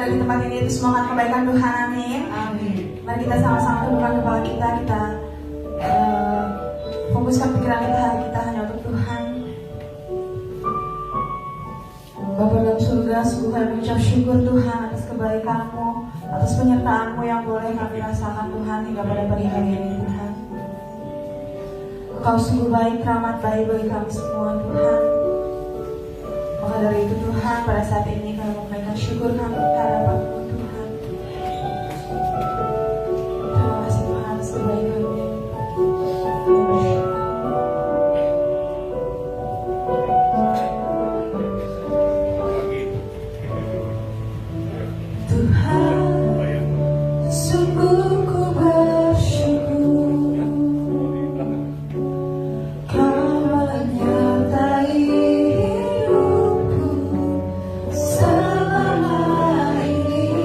ada di tempat ini itu semua akan kebaikan Tuhan, amin. Amin. Mari kita sama-sama tundukkan kepala kita, fokuskan pikiran kita, hati kita hanya untuk Tuhan. Bapa dalam surga, sungguh kami mengucap syukur Tuhan atas kebaikan-Mu, atas penyertaan-Mu yang boleh kami rasakan Tuhan hingga pada pagi hari ini Tuhan. Engkau sungguh baik, rahmat baik bagi kami semua Tuhan. Maka dari itu Tuhan, pada saat ini kami memberikan syukur kami hadapan-Mu Tuhan. Terima kasih Tuhan atas kebaikan-Mu. Selama ini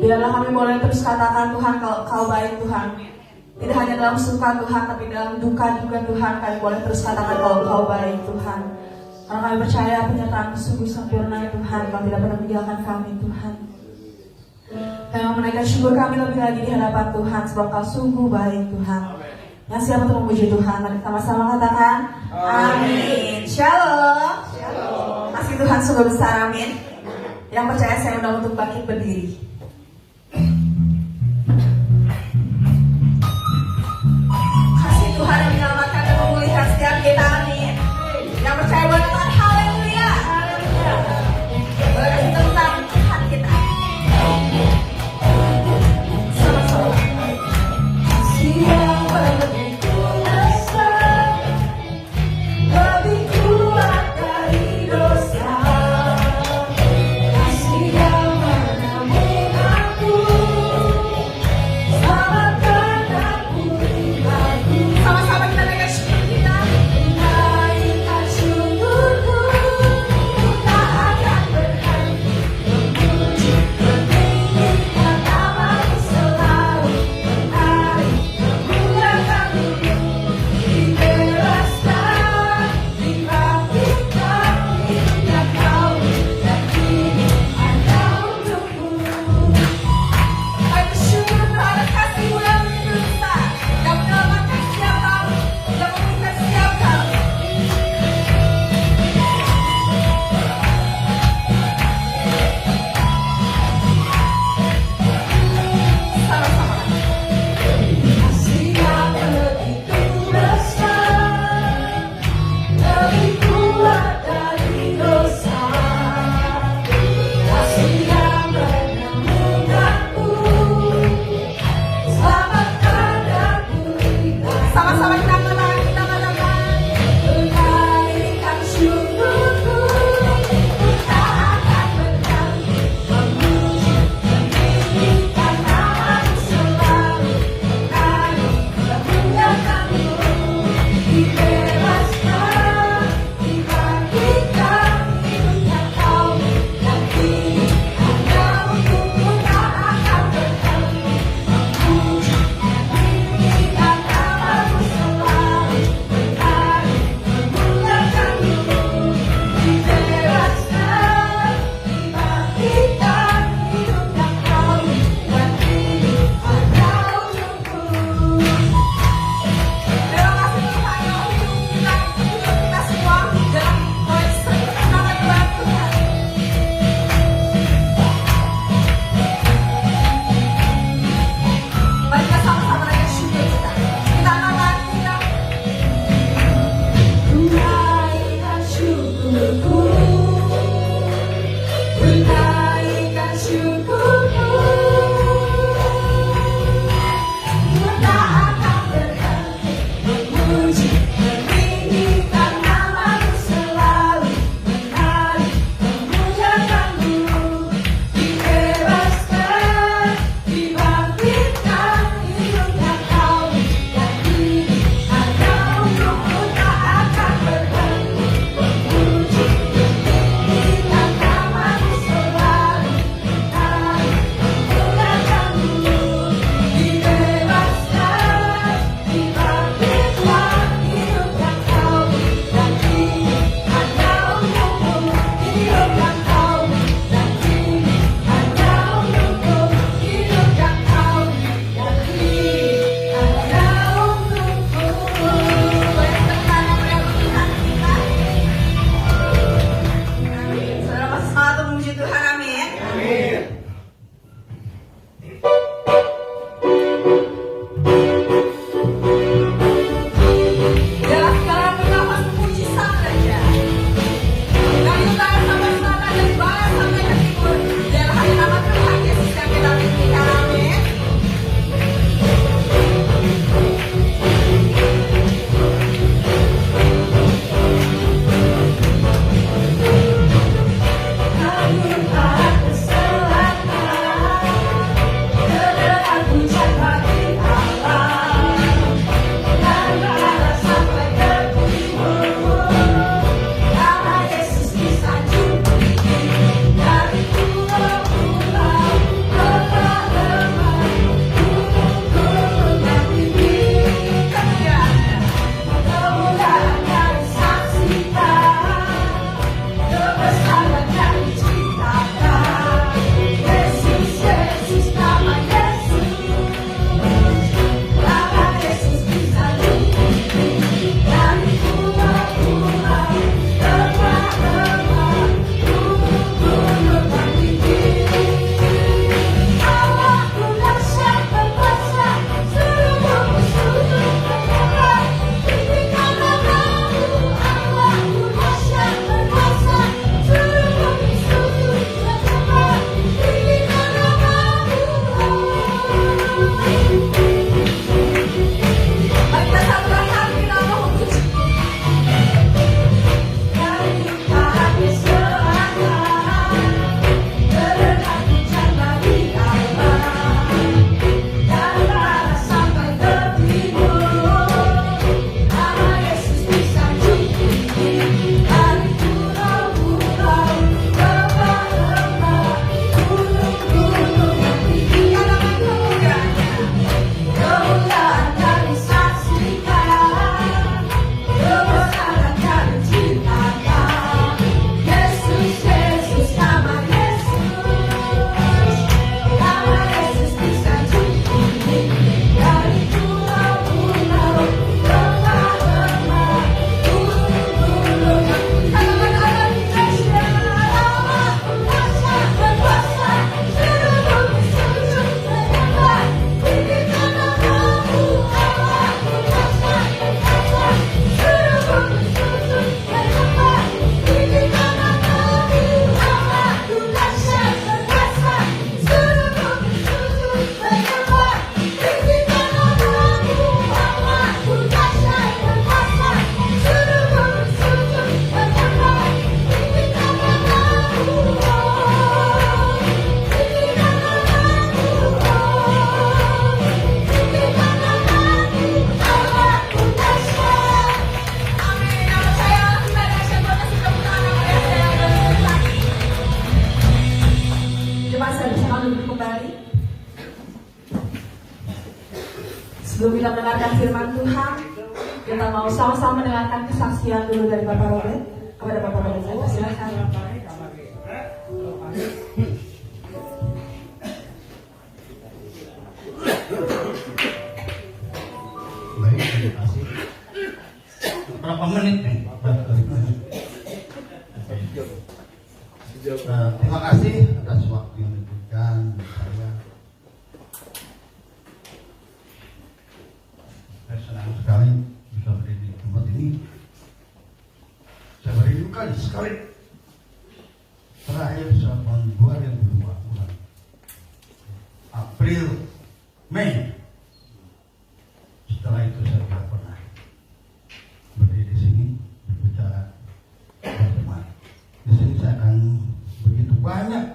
Biarlah kami boleh terus katakan Tuhan, kau baik Tuhan. Tidak hanya dalam suka Tuhan, tapi dalam duka juga Tuhan. Kami boleh terus katakan kalau kau baik Tuhan. Karena kami percaya penyertaan sungguh sempurna Tuhan. Kau tidak pernah meninggalkan kami Tuhan. Kami mau menaikkan syukur kami lebih lagi di hadapan Tuhan, sebab kau sungguh baik Tuhan. Yang siapa untuk memuji Tuhan, mari sama-sama katakan amin. Shalom. Kasih Tuhan sungguh besar, amin. Yang percaya saya undang untuk bangkit berdiri. Kasih Tuhan yang menyelamatkan dan memulihkan setiap kita, amin. Yang percaya boleh katakan haleluya. Boleh kasih tentang Tuhan kita. Sama-sama. Kasih yang begitu besar, lebih kuat dari dosa. Kasih yang menemukan Sebelum kita mendengarkan firman Tuhan, kita mau sama-sama mendengarkan kesaksian dulu dari Bapak Robert. Kepada Bapak Robert, saya persilakan. Baik, terima kasih. Berapa menit nih? Terima kasih atas waktu yang diberikan saya. Saya senang sekali bisa berdiri di tempat ini. Saya merindukan sekali terakhir tahun 2002 bulan April, Mei. Setelah itu saya tidak pernah berdiri di sini berbicara berteman. Di sini saya akan begitu banyak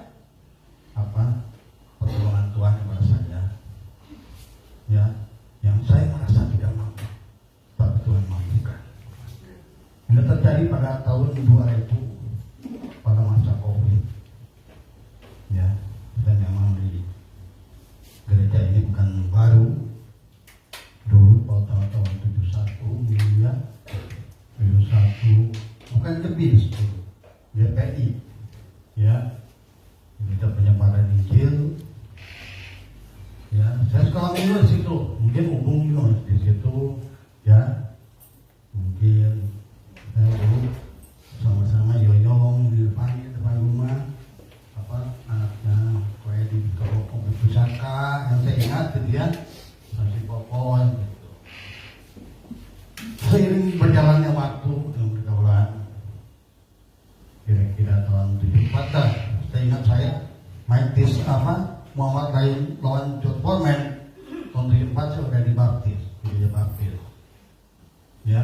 pertolongan Tuhan kepada saya, ya, yang saya merasa tidak mampu, tapi Tuhan mampukan. Ini terjadi pada tahun 2000 pada masa COVID, ya, dan memang di gereja ini bukan baru. Dulu pada tahun 71 ya, 71 bukan lebih dulu GPI, ya, kita penyebaran Injil, ya. Saya sekolah minggu di situ, mungkin umum juga di situ, ya. Mungkin saya dulu sama-sama yoyong di depan rumah, anaknya kayak di toko pusaka yang saya ingat gitu ya, masih popon gitu. Seiring berjalannya waktu dengan pergaulan, kira-kira tahun 74, saya ingat saya main tis Muhammad lawan John Foreman tahun 74 saya udah dibaptis, gereja baptis, ya.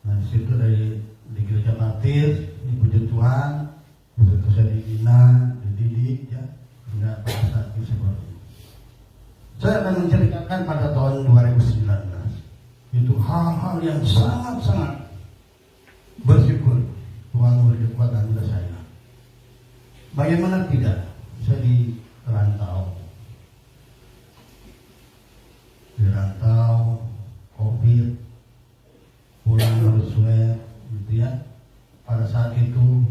Nah di situ di gereja baptis, di puji Tuhan, begitu saya dibina, dididik, ya, hingga pada saat ini seperti ini. Saya akan menceritakan pada tahun 2019 itu hal-hal yang sangat-sangat bersyukur Tuhan memberi kekuatan kepada saya. Bagaimana tidak, saya di rantau, COVID, pulang harus swab, gitu ya. Pada saat itu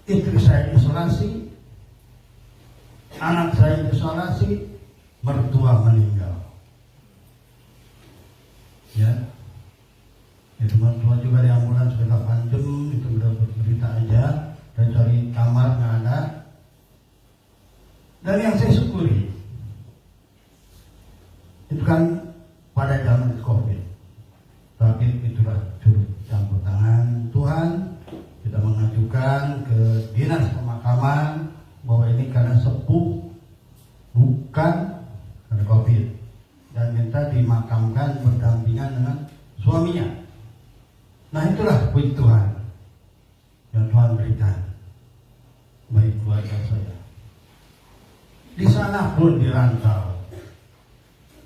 istri saya isolasi, anak saya isolasi, mertua meninggal, ya. Itu mertua juga di ambulans sudah 8 jam, itu udah bercerita aja, dan cari kamar nggak ada. Dan yang saya syukuri itu kan pada zaman COVID, tapi itulah turut campur tangan Tuhan. Kita mengajukan ke dinas pemakaman bahwa ini karena sepuh, bukan karena COVID, dan minta dimakamkan berdampingan dengan suaminya. Nah itulah puji Tuhan yang Tuhan berikan bagi keluarga saya. Di sana pun di rantau,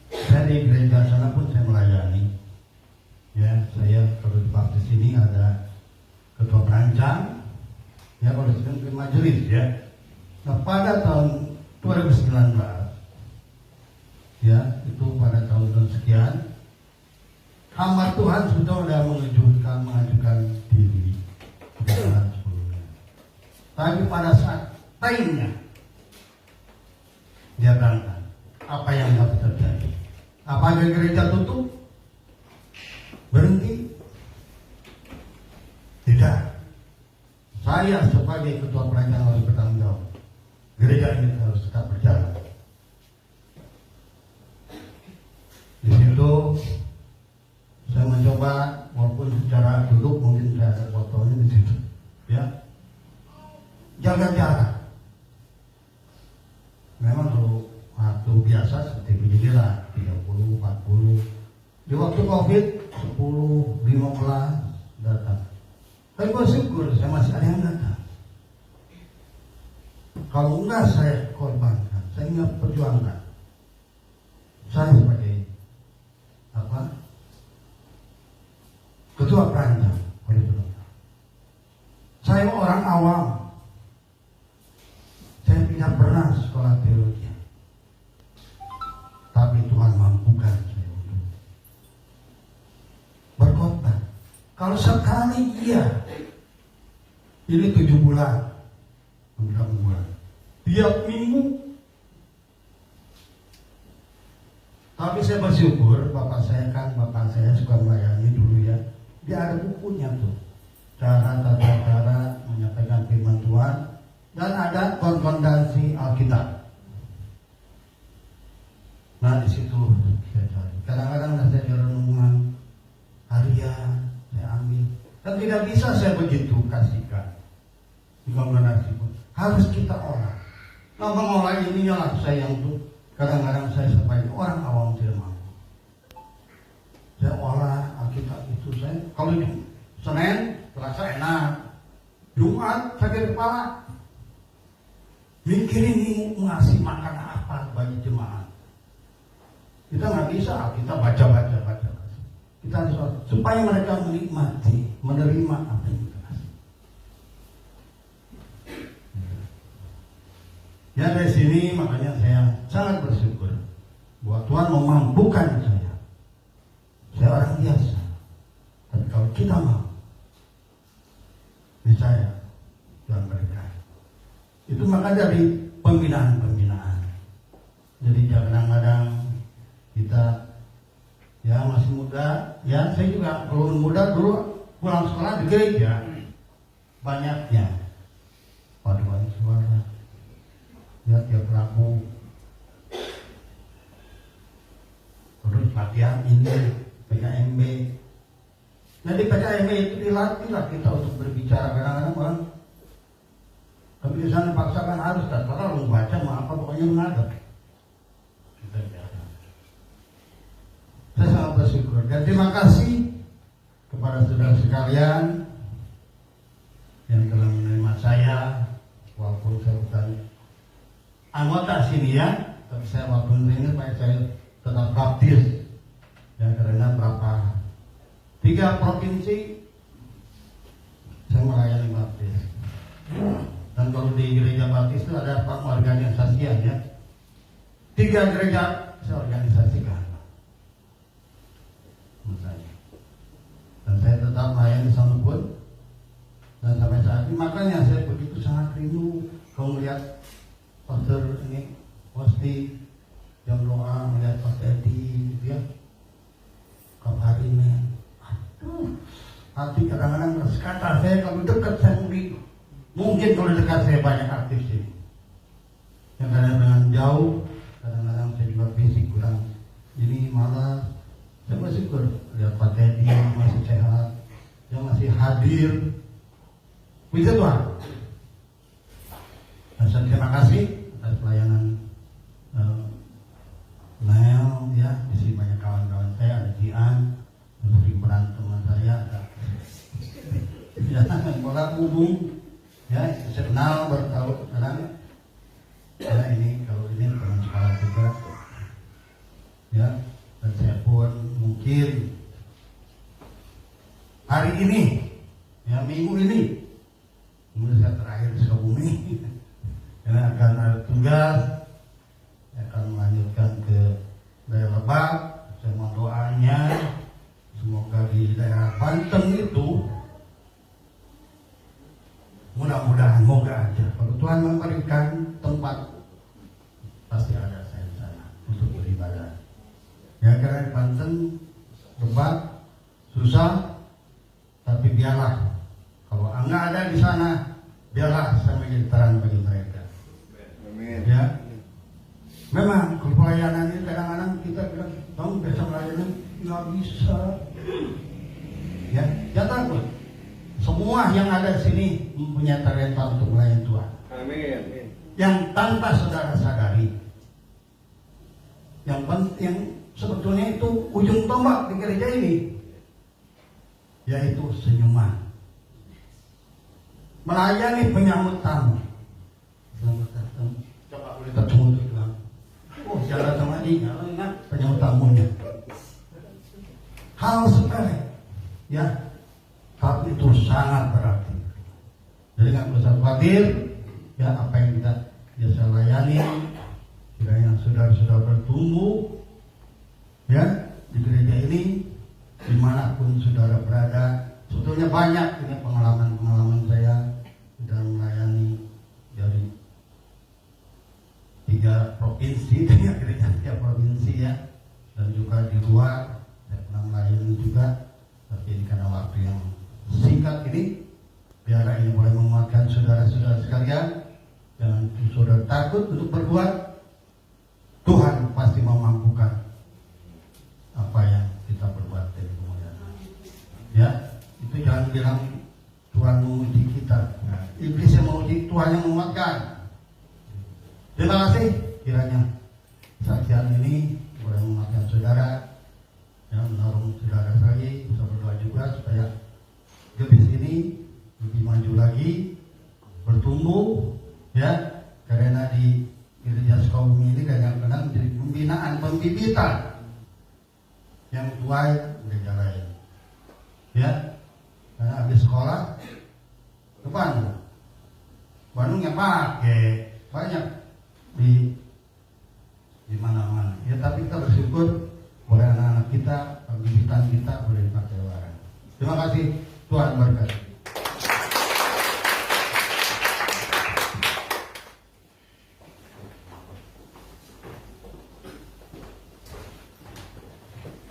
saya di gereja sana pun saya melayani, ya. Saya kalau di baptis ini ada ketua perancang, ya, kalau di majelis, ya. Nah pada tahun 2019, ya, itu pada tahun sekian, hamba Tuhan sudah mengajukan diri ke jalan sebelumnya. Tapi pada saat timenya dia berangkat, apa yang dapat terjadi? Apakah gereja tutup? Berhenti? Tidak. Saya sebagai ketua perancang harus bertanggung jawab. Gereja ini harus tetap berjalan. Di situ saya mencoba, walaupun secara duduk mungkin saya ada fotonya di situ, ya, jaga jarak. Memang kalau waktu biasa seperti beginilah 30, 40. Di waktu COVID 10, 15 datang. Tapi bersyukur saya masih ada yang datang. Kalau enggak saya korbankan, saya enggak perjuangkan. Saya sebagai ketua perancang, saya orang awam. Saya tidak pernah sekolah teologi, tapi Kalau sekali iya, ini 7 bulan, 6 bulan, tiap minggu. Tapi saya bersyukur, bapak saya suka melayani dulu ya. Dia ada bukunya tuh, tata cara menyampaikan firman Tuhan, dan ada konfrontasi Alkitab. Nah di situ saya cari. Kadang-kadang saya di renungan harian saya ambil. Dan tidak bisa saya begitu kasihkan. Harus kita olah. Nah mengolah ini yang saya yang tuh kadang-kadang saya sebagai orang awam tidak mampu. Saya olah Alkitab itu saya. Kalau itu Senin terasa enak, Jumat sakit kepala. Mikir ini ngasih makan apa bagi jemaat. Kita nggak bisa, kita baca. Kita harus supaya mereka menikmati, menerima apa yang kita kasih. Ya dari sini makanya saya sangat bersyukur bahwa Tuhan memampukan saya. Saya orang biasa, tapi kalau kita mau, niscaya Tuhan berkati. Itu maka dari pembinaan. Jadi kadang-kadang kita ya masih muda, ya saya juga kalau muda dulu pulang sekolah di gereja banyaknya paduan suara ya tiap Rabu, terus latihan ini PKMB. Nah di PKMB itu dilatihlah kita untuk berbicara. Kadang-kadang orang tapi di sana paksakan harus terserah lu baca mau apa pokoknya menghadap. Kita biasa. Saya sangat bersyukur dan terima kasih kepada saudara sekalian yang telah menerima saya, walaupun saya bukan anggota sini ya, tapi saya walaupun ini saya tetap baptis ya, karena berapa 3 provinsi saya melayani baptis. Dan kalau di gereja baptis itu ada organisasian ya, 3 gereja saya organisasikan. Dan saya tetap melayani sama pun. Dan sampai saat ini makanya saya begitu sangat rindu kalau melihat pastor ini pasti yang doa, melihat Pastor Edi gitu ya, kabarin hati kadang-kadang kata saya kalau dekat saya mungkin kalau dekat saya banyak aktif sih. Yang kadang-kadang jauh, kadang-kadang saya juga fisik kurang. Jadi malah saya bersyukur lihat Pak Teddy masih sehat, dia masih hadir. Bisa Tuhan. Dan saya terima kasih atas pelayanan Nel ya, di sini banyak kawan-kawan saya, ada Jian, terus peran teman saya, ada bola hubung, ya saya kenal bertahun sekarang. Ya ini kalau ini teman sekolah juga, ya. Dan saya pun mungkin hari ini, ya minggu ini, kemudian saya terakhir di Sukabumi, karena akan ada tugas, saya akan melanjutkan ke daerah Lebak. Saya mohon doanya, semoga di daerah Banten itu, mudah-mudahan, moga aja, kalau Tuhan memberikan tempat, pasti ada saya di sana untuk beribadah. Ya karena di Banten Lebak susah, tapi biarlah kalau enggak ada di sana, biarlah saya menjadi terang bagi mereka. Amin. Ya, memang pelayanan ini kadang-kadang kita bilang, kamu biasa melayani nggak bisa. Ya, jangan takut. Semua yang ada di sini mempunyai talenta untuk melayani Tuhan. Amin. Yang tanpa saudara sadari, yang penting sebetulnya itu ujung tombak di gereja ini, yaitu senyuman, melayani penyambut tamu. Selamat datang. Coba boleh ketemu itu bilang, oh jalan sama dia, ingat penyambut tamunya. Hal sepele, ya, tapi itu sangat berarti. Jadi nggak usah khawatir, ya apa yang kita biasa layani, kiranya saudara-saudara bertumbuh, ya di gereja ini, dimanapun saudara berada, Sebetulnya banyak ini pengalaman-pengalaman saya dalam melayani dari 3 provinsi, 3 provinsi ya, dan juga di luar saya pernah melayani juga. Tapi ini karena waktu yang singkat ini, biar ini boleh menguatkan saudara-saudara sekalian, jangan saudara takut untuk berbuat. Tuhan pasti memampukan apa yang kita berbuat dari kemudian. Ya, itu jangan bilang Tuhan menguji kita. Nah, iblis yang menguji, Tuhan yang menguatkan. Terima kasih kiranya saksian ini boleh menguatkan saudara, yang menolong saudara lagi, bisa berdoa juga supaya gebis ini lebih maju lagi, bertumbuh, ya, karena di gereja Sukabumi ini kadang-kadang menjadi pembinaan, pembibitan yang tuai gereja lain, ya, karena habis sekolah ke Bandung yang pakai banyak di mana-mana, ya, tapi kita bersyukur boleh anak-anak kita, pembibitan kita boleh dipakai orang. Terima kasih, Tuhan berkati.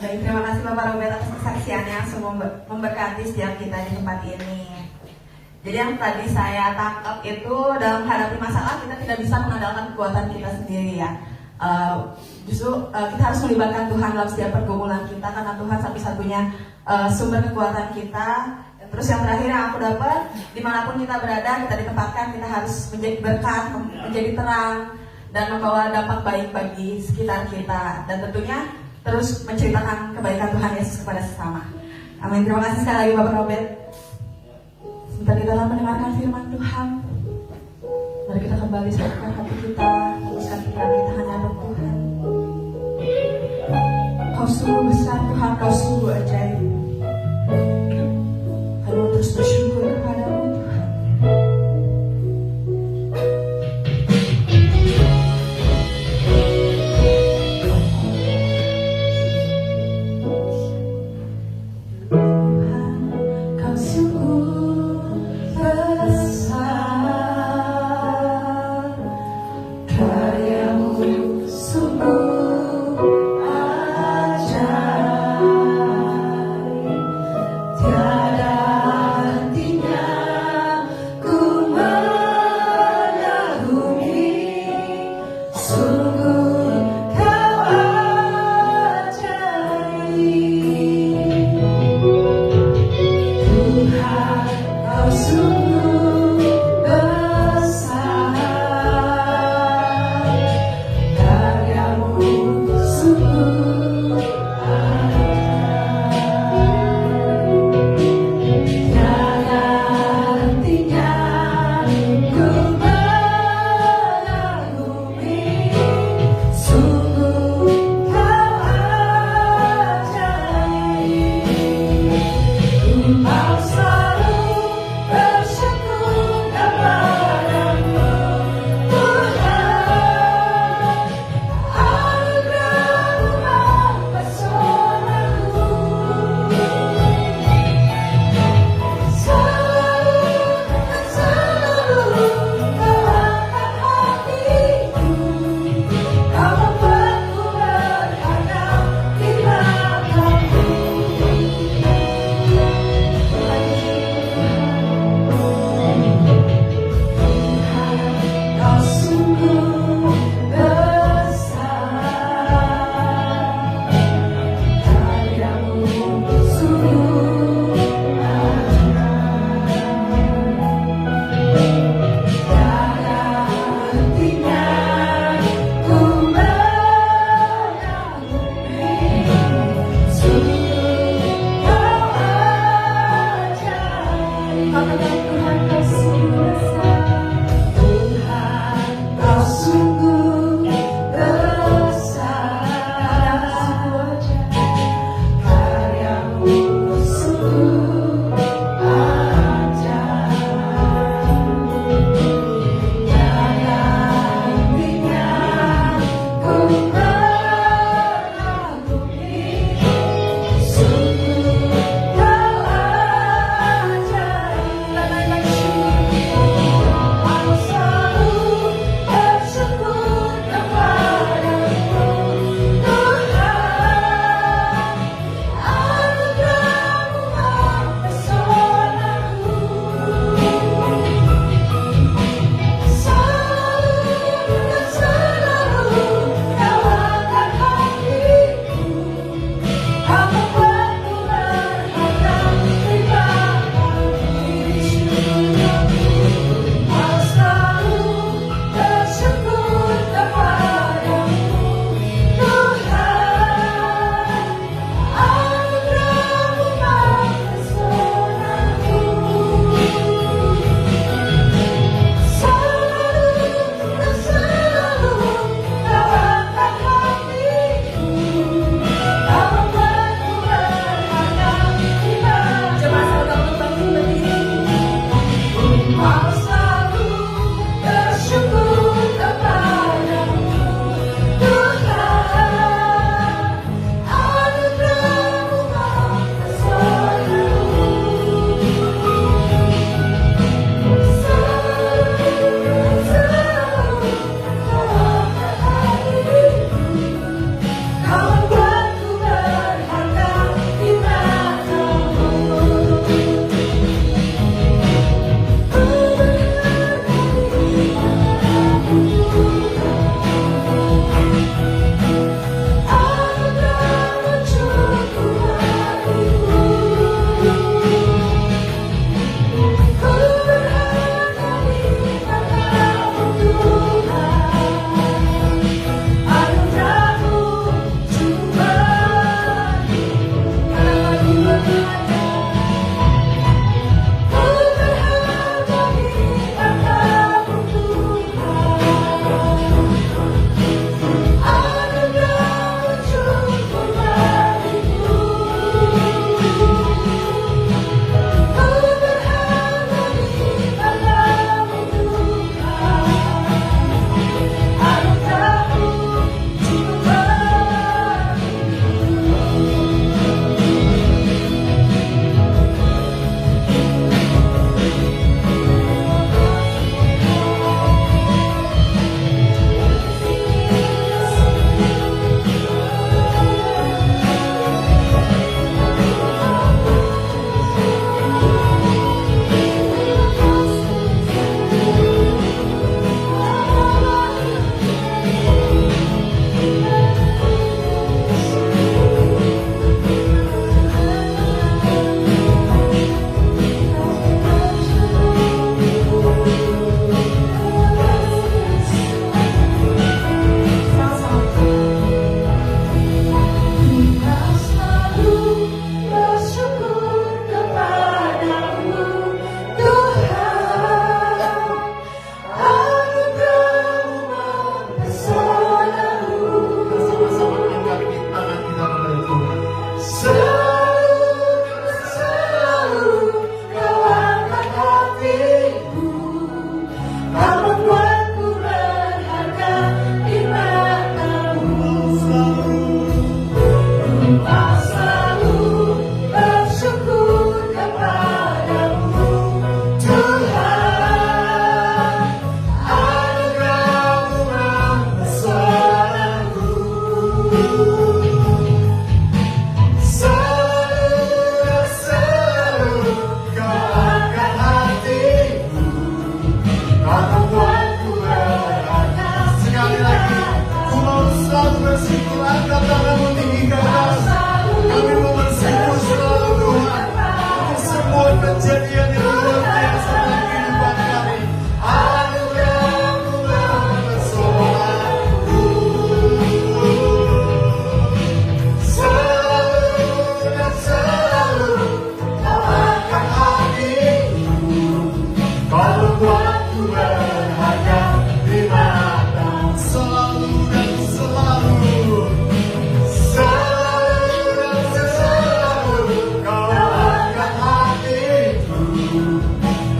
Baik, terima kasih Bapak Robert atas kesaksiannya yang sungguh memberkati setiap kita di tempat ini. Jadi yang tadi saya tangkap itu, dalam menghadapi masalah kita tidak bisa mengandalkan kekuatan kita sendiri ya. Justru kita harus melibatkan Tuhan dalam setiap pergumulan kita, karena Tuhan satu-satunya sumber kekuatan kita. Terus yang terakhir yang aku dapat, dimanapun kita berada, kita ditempatkan, kita harus menjadi berkat, menjadi terang, dan membawa dampak baik bagi sekitar kita. Dan tentunya terus menceritakan kebaikan Tuhan Yesus kepada sesama. Amin. Terima kasih sekali lagi Bapak Robert. Sebentar kita akan mendengarkan firman Tuhan. Mari kita kembali siapkan hati kita, fokuskan pikiran kita hanya untuk Tuhan. Kau sungguh besar Tuhan, Kau sungguh ajaib. Kami mau terus bersyukur kepadamu Tuhan.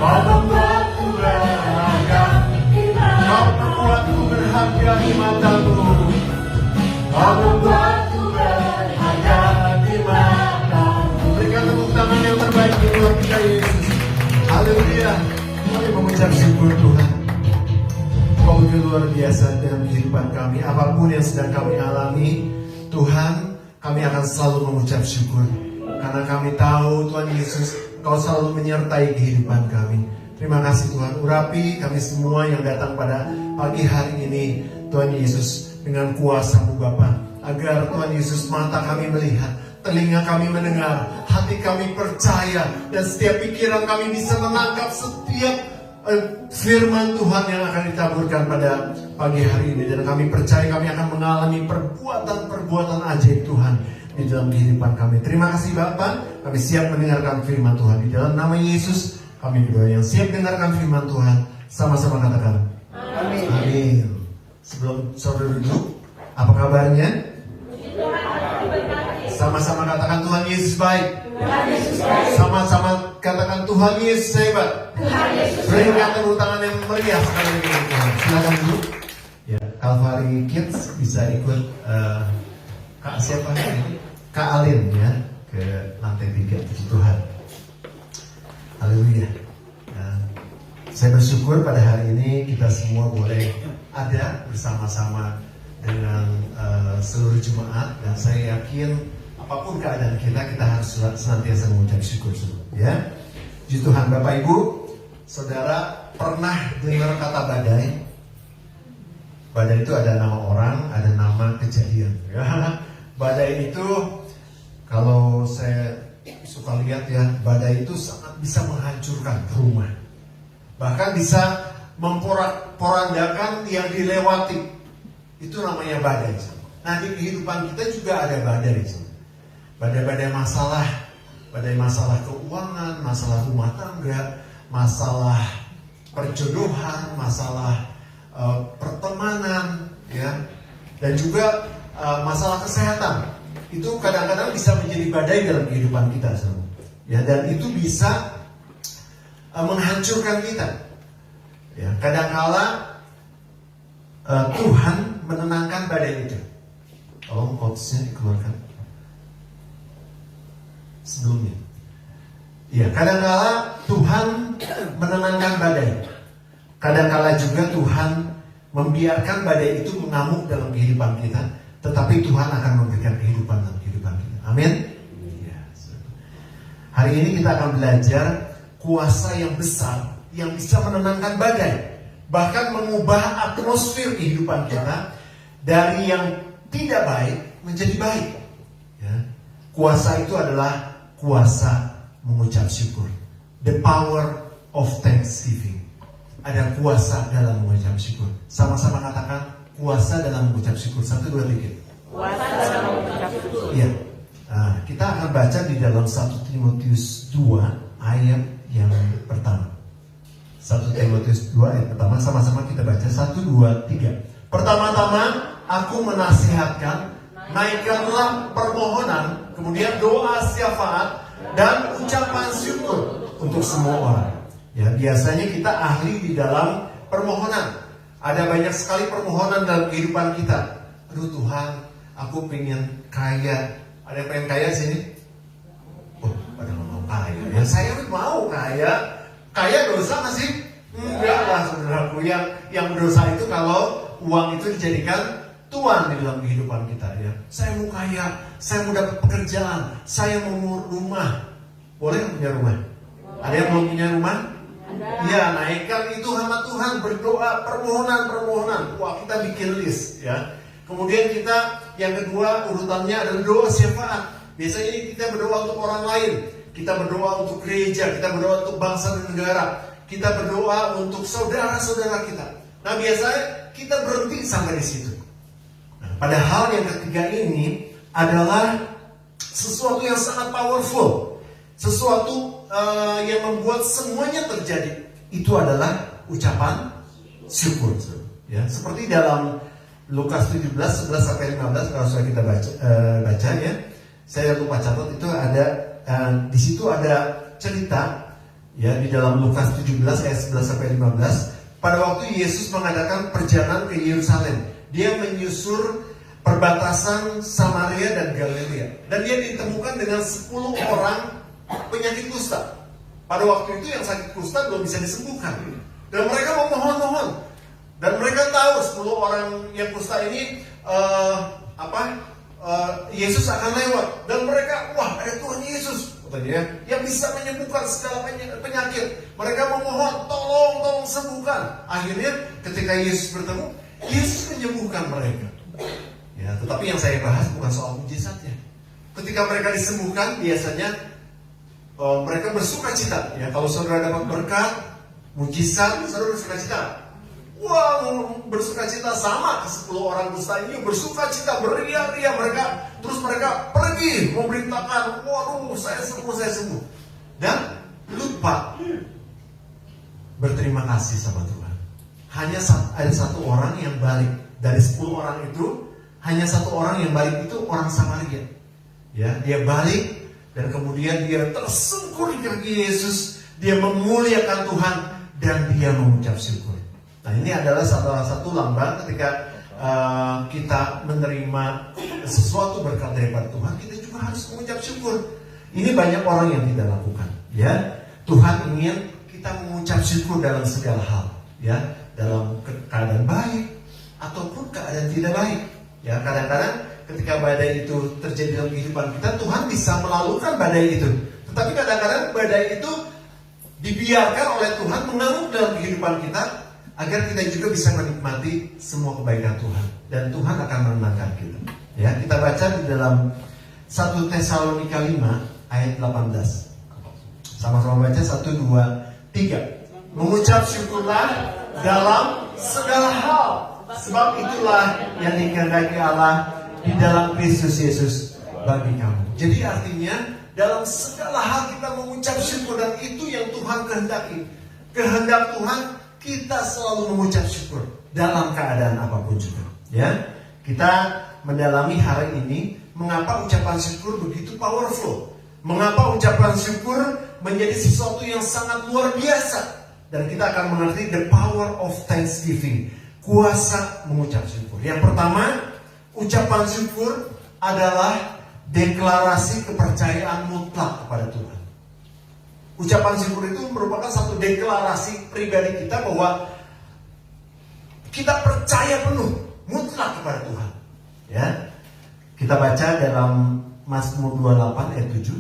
Kau membuatku berharga, Kau membuatku berharga di matamu. Kau membuatku berharga di matamu. Berikan tepuk tangan yang terbaik untuk Tuhan kita Yesus. Haleluya. Mari mengucap syukur Tuhan. Kau begitu luar biasa dalam kehidupan kami. Apapun yang sedang kami alami, Tuhan, kami akan selalu mengucap syukur. Karena kami tahu Tuhan Yesus, Kau selalu menyertai kehidupan kami. Terima kasih Tuhan. Urapi kami semua yang datang pada pagi hari ini, Tuhan Yesus, dengan kuasa-Mu Bapa. Agar Tuhan Yesus, mata kami melihat, telinga kami mendengar, hati kami percaya, dan setiap pikiran kami bisa menangkap setiap firman Tuhan yang akan ditaburkan pada pagi hari ini. Dan kami percaya kami akan mengalami perbuatan-perbuatan ajaib Tuhan di dalam kehidupan kami. Terima kasih Bapak, kami siap mendengarkan firman Tuhan. Di dalam nama Yesus kami berdoa. Yang siap mendengarkan firman Tuhan, sama-sama katakan amin. Amin. Sebelum saudara duduk, apa kabarnya? Sama-sama katakan Tuhan Yesus baik. Sama-sama katakan Tuhan Yesus hebat. Berikan tepuk tangan yang meriah sekali lagi Tuhan. Silakan duduk. Ya, Calvary Kids bisa ikut Kak siapa ini? Kak Alin ya ke lantai 3 puji Tuhan. Haleluya. Nah, saya bersyukur pada hari ini kita semua boleh ada bersama-sama dengan seluruh jemaat, dan saya yakin apapun keadaan kita harus senantiasa mengucap syukur ya. Puji Tuhan. Bapak Ibu, Saudara pernah dengar kata badai? Badai itu ada nama orang, ada nama kejadian ya. Badai itu kalau saya suka lihat ya, badai itu sangat bisa menghancurkan rumah. Bahkan bisa memporak-porandakan yang dilewati. Itu namanya badai. Nah, di kehidupan kita juga ada badai. Badai-badai masalah, badai masalah keuangan, masalah rumah tangga, masalah perjodohan, masalah pertemanan, ya, dan juga masalah kesehatan. Itu kadang-kadang bisa menjadi badai dalam kehidupan kita, ya, dan itu bisa menghancurkan kita. Ya, kadang-kala Tuhan menenangkan badai itu. Tolong quotes-nya dikeluarkan sebelumnya. Ya, kadang-kala Tuhan menenangkan badai. Kadang-kala juga Tuhan membiarkan badai itu mengamuk dalam kehidupan kita, tetapi Tuhan akan memberikan kehidupan dalam kehidupan kita. Amin. Ya. Hari ini kita akan belajar kuasa yang besar yang bisa menenangkan badai, bahkan mengubah atmosfer kehidupan kita dari yang tidak baik menjadi baik. Ya. Kuasa itu adalah kuasa mengucap syukur. The power of thanksgiving. Ada kuasa dalam mengucap syukur. Sama-sama katakan kuasa dalam mengucap syukur. 1, 2, 3. Kuasa dalam mengucap syukur. Iya. Nah, kita akan baca di dalam 1 Timotius 2 ayat yang pertama. 1 Timotius 2 ayat pertama. Sama-sama kita baca. 1, 2, 3. Pertama-tama aku menasihatkan, naikkanlah permohonan, kemudian doa syafaat dan ucapan syukur untuk semua orang. Ya, biasanya kita ahli di dalam permohonan. Ada banyak sekali permohonan dalam kehidupan kita. Aduh Tuhan, aku pengen kaya. Ada yang pengen kaya sini? Oh, pada nggak mau kaya. Ya, saya mau kaya. Kaya dosa nggak sih? Enggak lah saudaraku. Yang dosa itu kalau uang itu dijadikan tuan di dalam kehidupan kita. Ya, saya mau kaya, saya mau dapat pekerjaan, saya mau rumah. Boleh punya rumah? Ada yang belum punya rumah? Ya, naikkan itu sama Tuhan, berdoa, permohonan. Wah, kita bikin list ya. Kemudian kita yang kedua urutannya adalah doa syafaat. Biasanya kita berdoa untuk orang lain, kita berdoa untuk gereja, kita berdoa untuk bangsa dan negara, kita berdoa untuk saudara-saudara kita. Nah, biasanya kita berhenti sampai di situ. Nah, padahal yang ketiga ini adalah sesuatu yang sangat powerful, sesuatu yang membuat semuanya terjadi. Itu adalah ucapan syukur. Ya, seperti dalam Lukas 17, 11 sampai 15 kalau sudah kita baca ya. Saya lupa catat itu ada di situ ada cerita Ya, di dalam Lukas 17 ayat 11 sampai 15, pada waktu Yesus mengadakan perjalanan ke Yerusalem, dia menyusur perbatasan Samaria dan Galilea, dan dia ditemukan dengan 10 orang penyakit kusta. Pada waktu itu yang sakit kusta belum bisa disembuhkan, dan mereka memohon-mohon, dan mereka tahu 10 orang yang kusta ini Yesus akan lewat, dan mereka, wah, ada Tuhan Yesus katanya, yang bisa menyembuhkan segala penyakit. Mereka memohon, tolong sembuhkan. Akhirnya ketika Yesus bertemu, Yesus menyembuhkan mereka. Ya, tetapi yang saya bahas bukan soal mujizatnya. Ketika mereka disembuhkan, biasanya mereka bersuka cita. Ya, kalau saudara dapat berkat, mujizat, saudara bersuka cita. Wah, bersuka cita sama ke 10 orang kusta ini, bersuka cita, beria-ria mereka. Terus mereka pergi memberitakan, waduh, saya sembuh. Dan lupa berterima kasih sama Tuhan. Hanya ada 1 orang yang balik. Dari 10 orang itu, hanya 1 orang yang balik, itu orang Samaria. Ya, dia balik dan kemudian dia tersungkur di kaki Yesus, dia memuliakan Tuhan dan dia mengucap syukur. Nah, ini adalah salah satu lambang ketika kita menerima sesuatu berkat daripada Tuhan, kita juga harus mengucap syukur. Ini banyak orang yang tidak lakukan. Ya, Tuhan ingin kita mengucap syukur dalam segala hal. Ya, dalam keadaan baik ataupun keadaan tidak baik. Ya, kadang-kadang ketika badai itu terjadi dalam kehidupan kita, Tuhan bisa melalukan badai itu. Tetapi kadang-kadang badai itu dibiarkan oleh Tuhan mengamuk dalam kehidupan kita, agar kita juga bisa menikmati semua kebaikan Tuhan. Dan Tuhan akan menenangkan kita. Ya, kita baca di dalam 1 Tesalonika 5 ayat 18. Sama-sama baca 1, 2, 3. Mengucap syukurlah dalam segala hal, sebab itulah yang dikehendaki Allah di dalam Kristus Yesus bagi kamu. Jadi artinya dalam segala hal kita mengucap syukur, dan itu yang Tuhan kehendaki. Kehendak Tuhan kita selalu mengucap syukur dalam keadaan apapun juga. Ya, kita mendalami hari ini mengapa ucapan syukur begitu powerful, mengapa ucapan syukur menjadi sesuatu yang sangat luar biasa, dan kita akan mengerti the power of thanksgiving, kuasa mengucap syukur. Yang pertama, ucapan syukur adalah deklarasi kepercayaan mutlak kepada Tuhan. Ucapan syukur itu merupakan satu deklarasi pribadi kita bahwa kita percaya penuh, mutlak kepada Tuhan. Ya, kita baca dalam Mazmur 28 ayat 7.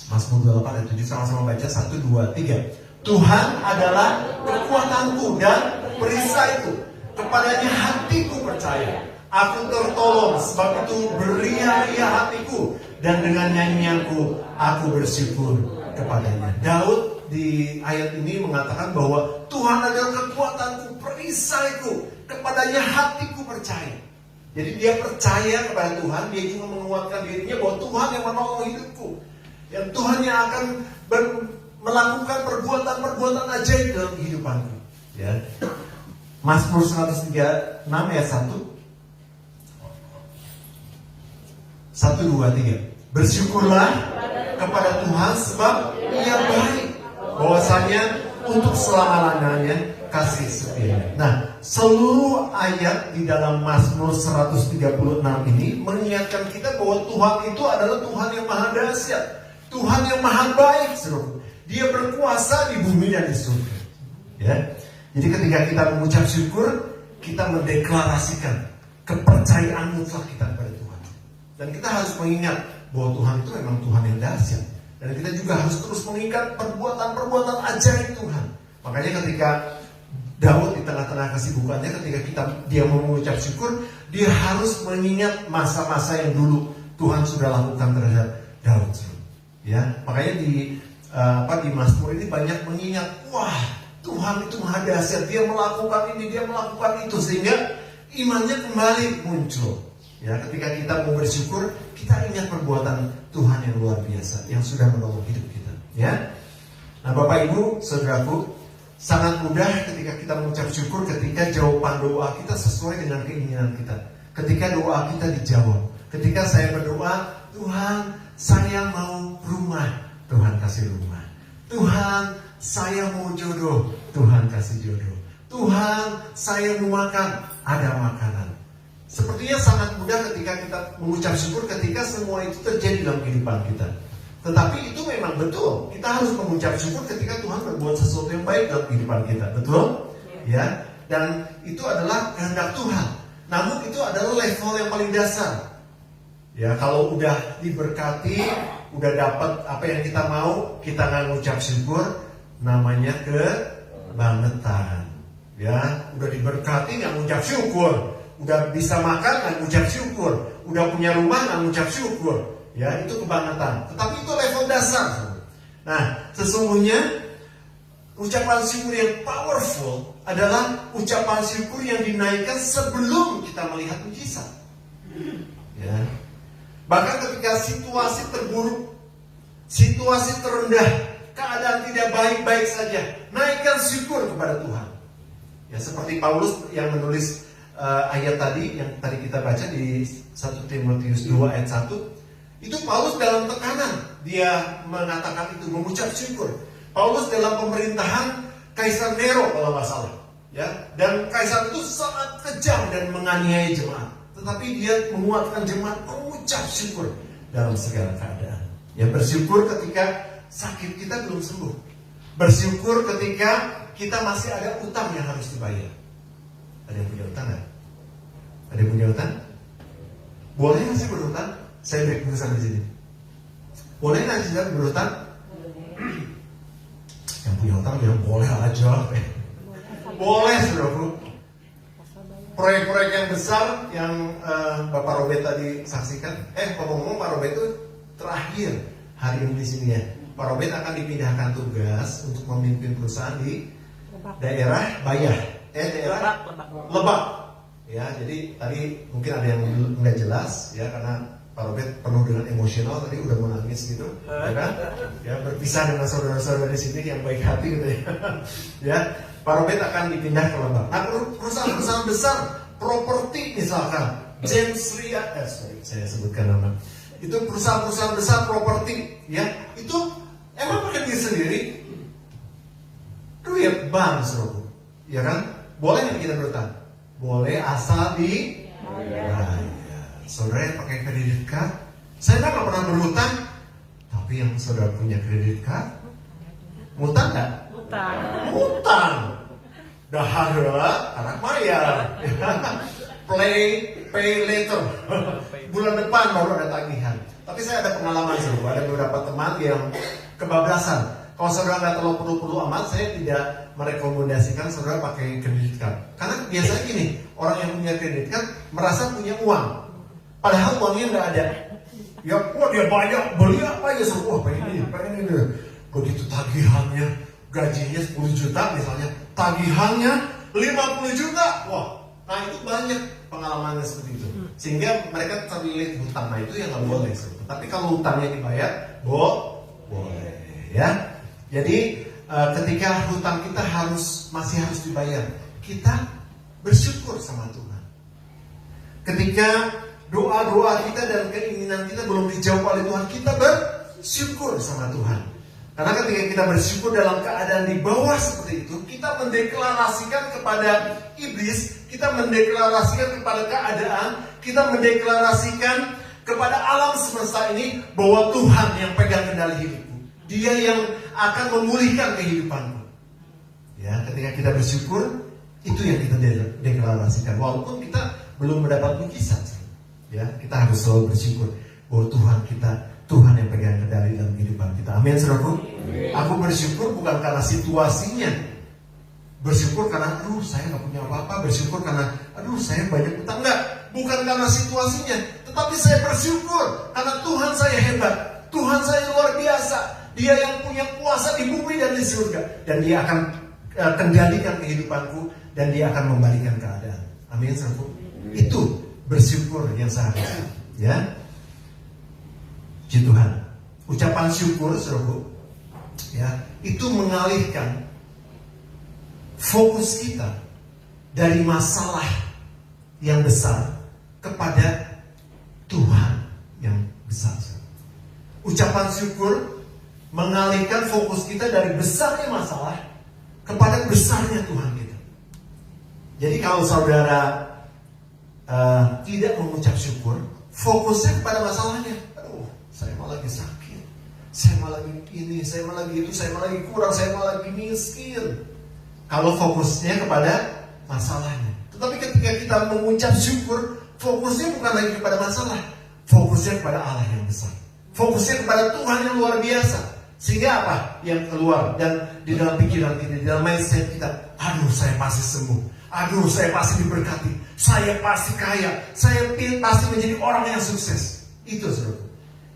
Mazmur 28 ayat 7, sama-sama baca 1, 2, 3. Tuhan adalah kekuatanku dan perisaiku, kepadanya hatiku percaya. Aku tertolong, sebab itu beria-ria hatiku, dan dengan nyanyianku aku bersyukur kepadanya. Daud di ayat ini mengatakan bahwa Tuhan adalah kekuatanku, perisaiku, kepadanya hatiku percaya. Jadi dia percaya kepada Tuhan, dia juga menguatkan dirinya bahwa Tuhan yang menolong hidupku, yang Tuhan yang akan melakukan perbuatan-perbuatan ajaib dalam kehidupanku. Ya. Mazmur 136 ayat 1. 1, 2, 3. Bersyukurlah kepada Tuhan sebab Ia baik, bahwasanya untuk selama-lamanya kasih setianya. Nah, seluruh ayat di dalam Mazmur 136 ini mengingatkan kita bahwa Tuhan itu adalah Tuhan yang maha dahsyat, Tuhan yang maha baik, saudara. Dia berkuasa di bumi dan di surga. Ya. Jadi ketika kita mengucap syukur, kita mendeklarasikan kepercayaan mutlak kita kepada Tuhan. Dan kita harus mengingat bahwa Tuhan itu memang Tuhan yang dahsyat. Dan kita juga harus terus mengingat perbuatan-perbuatan ajaib Tuhan. Makanya ketika Daud di tengah-tengah kesibukannya, ketika dia mengucap syukur, dia harus mengingat masa-masa yang dulu Tuhan sudah lakukan terhadap Daud. Ya, makanya di Mazmur ini banyak mengingat, wah, Tuhan itu maha dahsyat, dia melakukan ini, dia melakukan itu, sehingga imannya kembali muncul. Ya, ketika kita mau bersyukur, kita ingat perbuatan Tuhan yang luar biasa yang sudah menolong hidup kita. Ya, nah Bapak Ibu, saudaraku, sangat mudah ketika kita mengucap syukur ketika jawaban doa kita sesuai dengan keinginan kita. Ketika doa kita dijawab. Ketika saya berdoa, Tuhan, saya mau rumah, Tuhan kasih rumah. Tuhan, saya mau jodoh, Tuhan kasih jodoh. Tuhan, saya mau makan, ada makanan. Sepertinya sangat mudah ketika kita mengucap syukur ketika semua itu terjadi dalam kehidupan kita. Tetapi itu memang betul. Kita harus mengucap syukur ketika Tuhan berbuat sesuatu yang baik dalam kehidupan kita. Betul? Ya. Dan itu adalah kehendak Tuhan. Namun itu adalah level yang paling dasar. Ya, kalau udah diberkati, udah dapat apa yang kita mau, kita nggak ngucap syukur, namanya kebangetan. Ya, udah diberkati nggak ngucap syukur, udah bisa makan nggak ngucap syukur, udah punya rumah nggak ngucap syukur. Ya, itu kebangetan. Tetapi itu level dasar. Nah, sesungguhnya ucapan syukur yang powerful adalah ucapan syukur yang dinaikkan sebelum kita melihat mujizat. Ya. Bahkan ketika situasi terburuk, situasi terendah, keadaan tidak baik-baik saja, naikkan syukur kepada Tuhan. Ya, seperti Paulus yang menulis ayat tadi yang tadi kita baca di 1 Timotius 2 ayat 1. Itu Paulus dalam tekanan, dia mengatakan itu, mengucap syukur. Paulus dalam pemerintahan Kaisar Nero kalau nggak salah, ya, dan Kaisar itu sangat kejam dan menganiaya jemaat. Tetapi dia menguatkan jemaat mengucap syukur dalam segala keadaan. Ya, bersyukur ketika sakit kita belum sembuh. Bersyukur ketika kita masih ada utang yang harus dibayar. Ada yang punya utang nggak? Ada yang punya utang? Boleh nggak sih berutang? Saya break dulu sampai sini. Boleh nggak sih berutang? Yang punya utang bilang boleh aja. Boleh, saudaraku. Proyek-proyek yang besar yang Bapak Robert tadi saksikan. Ngomong-ngomong Pak Robert itu terakhir hari ini di sini ya. Pak Robert akan dipindahkan tugas untuk memimpin perusahaan di daerah Bayah. Daerah Lebak. Ya, jadi tadi mungkin ada yang nggak jelas ya, karena Pak Robert penuh dengan emosional tadi, udah mau nangis gitu, ya kan? Ya, berpisah dengan saudara-saudara di sini yang baik hati gitu ya. Ya, Pak Robert akan dipindah ke Lebak. Nah, perusahaan-perusahaan besar, properti misalkan, James Ria, saya sebutkan nama. Itu perusahaan-perusahaan besar properti, ya, itu emang pakai duit sendiri, duit bank, saudara, ya kan? Boleh nggak kita berutang? Boleh asal di bayar. Saudara yang pakai kredit card, saya nggak pernah berhutang, tapi yang saudara punya kredit card, ngutang nggak? Ngutang. Dahara anak bayar. Pay later. Bulan depan baru ada tagihan. Tapi saya ada pengalaman serupa, ada beberapa teman yang kebablasan. Kalau saudara nggak terlalu perlu amat, saya tidak merekomendasikan saudara pakai kredit card. Karena biasanya gini, orang yang punya kredit card merasa punya uang, padahal uangnya nggak ada. Ya, dia banyak, beli apa ya, pengen ini. Begitu tagihannya, gajinya 10 juta misalnya, tagihannya 50 juta. Wah, nah itu banyak pengalamannya seperti itu. Sehingga mereka terlilit hutang. Nah itu yang nggak boleh. Tapi kalau hutangnya dibayar, boleh. Ya. Jadi ketika hutang kita masih harus dibayar, kita bersyukur sama Tuhan. Ketika doa-doa kita dan keinginan kita belum dijawab oleh Tuhan, kita bersyukur sama Tuhan. Karena ketika kita bersyukur dalam keadaan di bawah seperti itu, kita mendeklarasikan kepada iblis, kita mendeklarasikan kepada keadaan, kita mendeklarasikan kepada alam semesta ini bahwa Tuhan yang pegang kendali hidupku. Dia yang akan memulihkan kehidupanku. Ya, ketika kita bersyukur, itu yang kita deklarasikan. Walaupun kita belum mendapat mujizat, ya, kita harus selalu bersyukur bahwa Tuhan yang pegang kendali dalam kehidupan kita. Amin, saudaraku. Aku bersyukur bukan karena situasinya, bersyukur karena saya nggak punya apa-apa, bersyukur karena saya banyak utang. Enggak, bukan karena situasinya, tetapi saya bersyukur karena Tuhan saya hebat, Tuhan saya luar biasa. Dia yang punya kuasa di bumi dan di surga, dan Dia akan kendalikan kehidupanku, dan Dia akan membalikan keadaan. Amin, saudaraku. Itu bersyukur yang seharusnya, ya. Puji Tuhan. Ucapan syukur, saudaraku, ya, itu mengalihkan fokus kita dari masalah yang besar kepada Tuhan yang besar. Ucapan syukur mengalihkan fokus kita dari besarnya masalah kepada besarnya Tuhan kita. Jadi kalau saudara tidak mengucap syukur, fokusnya kepada masalahnya. Aduh, saya malah lagi sakit, saya malah lagi ini, saya malah lagi itu, saya malah lagi kurang, saya malah lagi miskin. Kalau fokusnya kepada masalahnya. Tetapi ketika kita mengucap syukur, fokusnya bukan lagi kepada masalah, fokusnya kepada Allah yang besar, fokusnya kepada Tuhan yang luar biasa. Sehingga apa yang keluar dan di dalam pikiran kita, di dalam mindset kita, aduh saya pasti sembuh, aduh saya pasti diberkati, saya pasti kaya, saya pasti menjadi orang yang sukses. Itu saudara,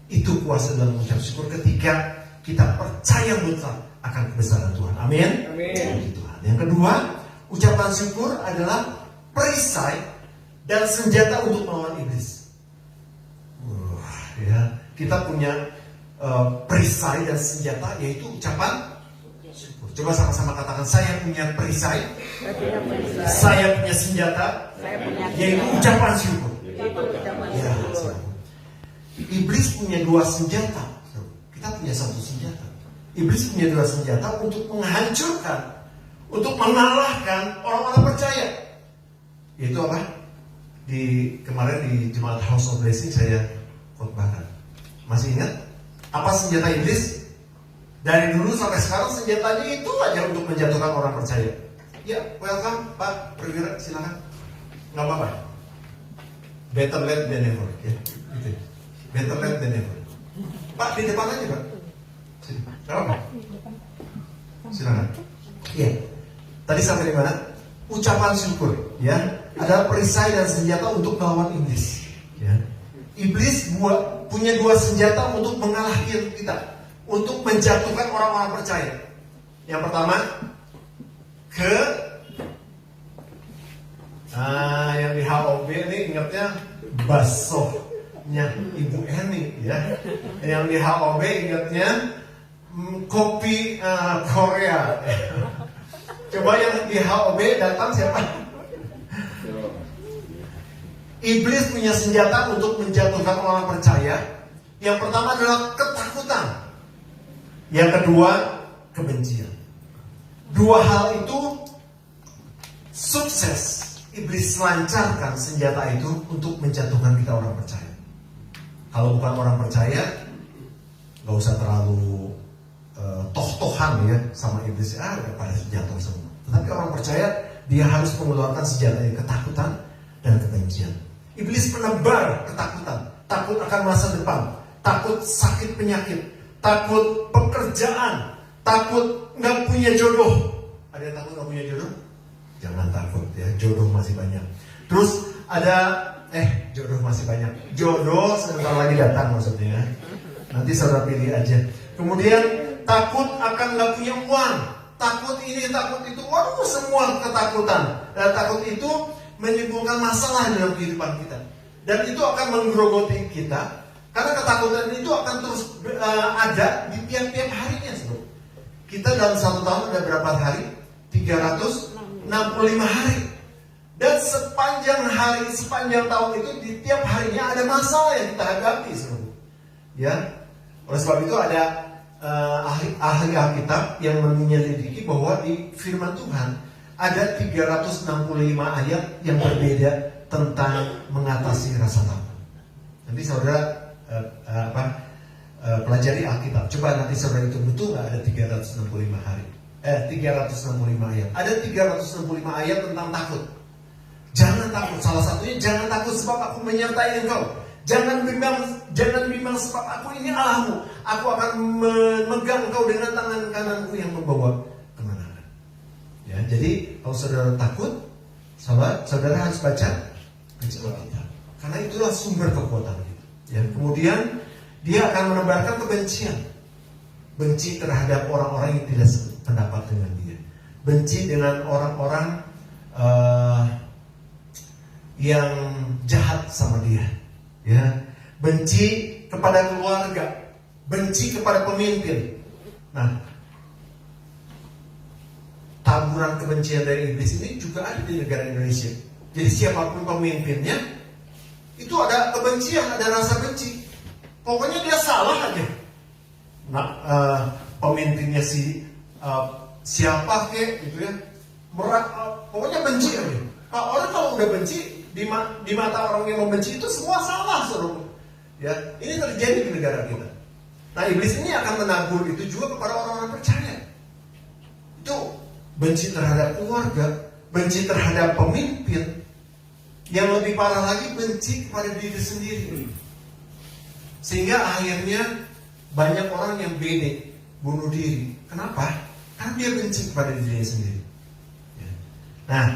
itu kuasa dalam mengucap syukur ketika kita percaya mutlak akan kebesaran Tuhan. Amin. Amin. Tuhan. Yang kedua, ucapan syukur adalah perisai dan senjata untuk melawan iblis. Ya, kita punya perisai dan senjata, yaitu ucapan syukur. Coba sama-sama katakan, saya punya perisai, saya punya senjata, yaitu ucapan syukur. Ya, iblis punya dua senjata, kita punya satu senjata. Iblis punya dua senjata untuk menghancurkan, untuk mengalahkan orang-orang percaya. Yaitu apa? Kemarin di Jemaat House of Blessing saya khotbahkan. Masih ingat? Apa senjata iblis? Dari dulu sampai sekarang senjatanya itu aja untuk menjatuhkan orang percaya. Ya, welcome Pak Perwira, silakan. Nggak apa-apa. Better late than never. Ya, gitu. Better late than never. Pak, di depan aja Pak. Sini. Nggak apa-apa. Silakan. Iya. Tadi sampai di mana? Ucapan syukur, ya, adalah perisai dan senjata untuk melawan iblis. Ya. Iblis punya dua senjata untuk mengalahkan kita, untuk menjatuhkan orang-orang percaya. Yang pertama, yang di HOB ini ingatnya baksonya Ibu Eni, ya. Yang di HOB ingatnya kopi Korea. Coba yang di HOB datang siapa? Iblis punya senjata untuk menjatuhkan orang percaya. Yang pertama adalah ketakutan. Yang kedua, kebencian. Dua hal itu sukses. Iblis lancarkan senjata itu untuk menjatuhkan kita orang percaya. Kalau bukan orang percaya, gak usah terlalu toh-tohan ya sama iblis. Udah pada jatuh semua. Tetapi orang percaya, dia harus mengeluarkan senjatanya, ketakutan dan kebencian. Iblis menebar ketakutan, takut akan masa depan, takut sakit penyakit, takut pekerjaan, takut nggak punya jodoh. Ada yang takut nggak punya jodoh? Jangan takut ya, jodoh masih banyak. Terus ada jodoh masih banyak. Jodoh sebentar lagi datang maksudnya. Nanti saudara pilih aja. Kemudian takut akan nggak punya uang, takut ini, takut itu. Waduh, semua ketakutan. Dan takut itu menimbulkan masalah dalam kehidupan kita. Dan itu akan menggerogoti kita. Karena ketakutan itu akan terus ada di tiap-tiap harinya. Kita dalam satu tahun ada berapa hari? 365 hari. Dan sepanjang tahun itu di tiap harinya ada masalah yang kita hadapi. Ya, oleh sebab itu ada ahli Alkitab yang menyelidiki bahwa di firman Tuhan ada 365 ayat yang berbeda tentang mengatasi rasa takut. Nanti saudara pelajari Alkitab. Coba nanti saudara itu betul nggak ada 365 hari? 365 ayat. Ada 365 ayat tentang takut. Jangan takut. Salah satunya jangan takut sebab aku menyertai engkau. Jangan bimbang sebab aku ini Allahmu. Aku akan memegang engkau dengan tangan kananku yang membawa kemenangan. Ya, jadi kalau saudara takut, saudara harus baca Alkitab. Karena itulah sumber kekuatan kita. Ya, kemudian dia akan menebarkan kebencian. Benci terhadap orang-orang yang tidak sependapat dengan dia. Benci dengan orang-orang yang jahat sama dia. Ya, benci kepada keluarga, benci kepada pemimpin. Nah, taburan kebencian dari iblis ini juga ada di negara Indonesia. Jadi siapapun pemimpinnya, itu ada kebencian, ada rasa benci. Pokoknya dia salah aja. pemimpinnya siapa kek gitu ya, pokoknya benci aja. Orang kalau udah benci di mata orang yang membenci itu semua salah, saudara. Ya, ini terjadi di negara kita. Nah, iblis ini akan menabuh itu juga kepada orang-orang percaya. Itu benci terhadap keluarga, benci terhadap pemimpin, yang lebih parah lagi benci kepada diri sendiri. Sehingga akhirnya banyak orang yang bede, bunuh diri. Kenapa? Karena dia benci kepada dirinya sendiri. Nah,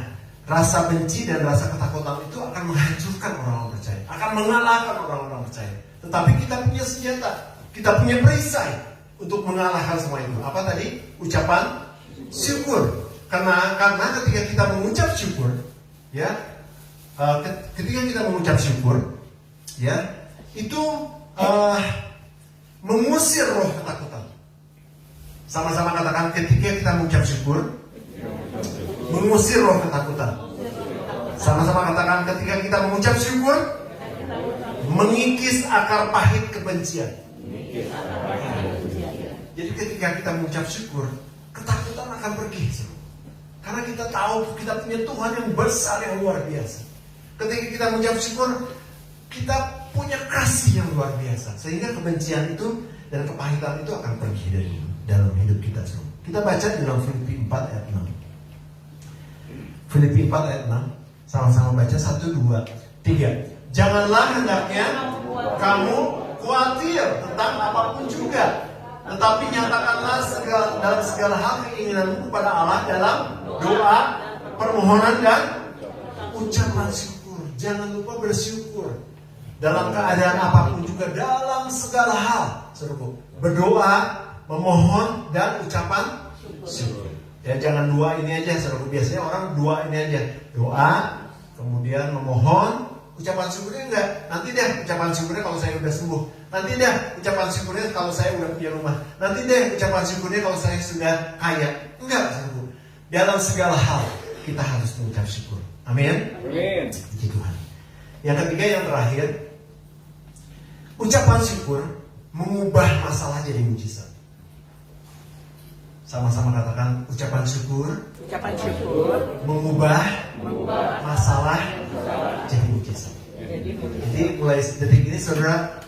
rasa benci dan rasa ketakutan itu akan menghancurkan orang-orang percaya, akan mengalahkan orang-orang percaya. Tetapi kita punya senjata, kita punya perisai untuk mengalahkan semua itu. Apa tadi? Ucapan syukur. Karena ketika kita mengucap syukur, ya, ketika kita mengucap syukur, ya, itu mengusir roh ketakutan. Sama-sama katakan, ketika kita mengucap syukur, mengusir roh ketakutan. Sama-sama katakan, ketika kita mengucap syukur, mengikis akar pahit kebencian. Jadi ketika kita mengucap syukur, ketakutan akan pergi. Karena kita tahu kita punya Tuhan yang besar, yang luar biasa. Ketika kita mengucap syukur, kita punya kasih yang luar biasa. Sehingga kebencian itu dan kepahitan itu akan pergi dari dalam hidup kita semua. Kita baca di dalam Filipi 4 ayat 6. Filipi 4 ayat 6. Sama-sama baca 1, 2, 3. Janganlah hendaknya kamu khawatir tentang apapun juga, tetapi nyatakanlah dalam segala hal keinginanmu kepada Allah dalam doa, permohonan dan ucapan syukur. Jangan lupa bersyukur dalam keadaan apapun juga, dalam segala hal. Saudaraku, berdoa, memohon dan ucapan syukur. Ya, jangan dua ini aja, saudaraku. Biasanya orang dua ini aja, doa, kemudian memohon, ucapan syukurnya enggak. Nanti deh ucapan syukurnya kalau saya udah sembuh. Nanti deh ucapan syukurnya kalau saya udah punya rumah. Nanti deh ucapan syukurnya kalau saya sudah kaya. Enggak, saudaraku. Dalam segala hal kita harus mengucap syukur. Amin. Amin. Puji Tuhan. Yang ketiga, yang terakhir, ucapan syukur mengubah masalah jadi mujizat. Sama-sama katakan, ucapan syukur mengubah masalah jadi mujizat. Jadi mulai detik ini saudara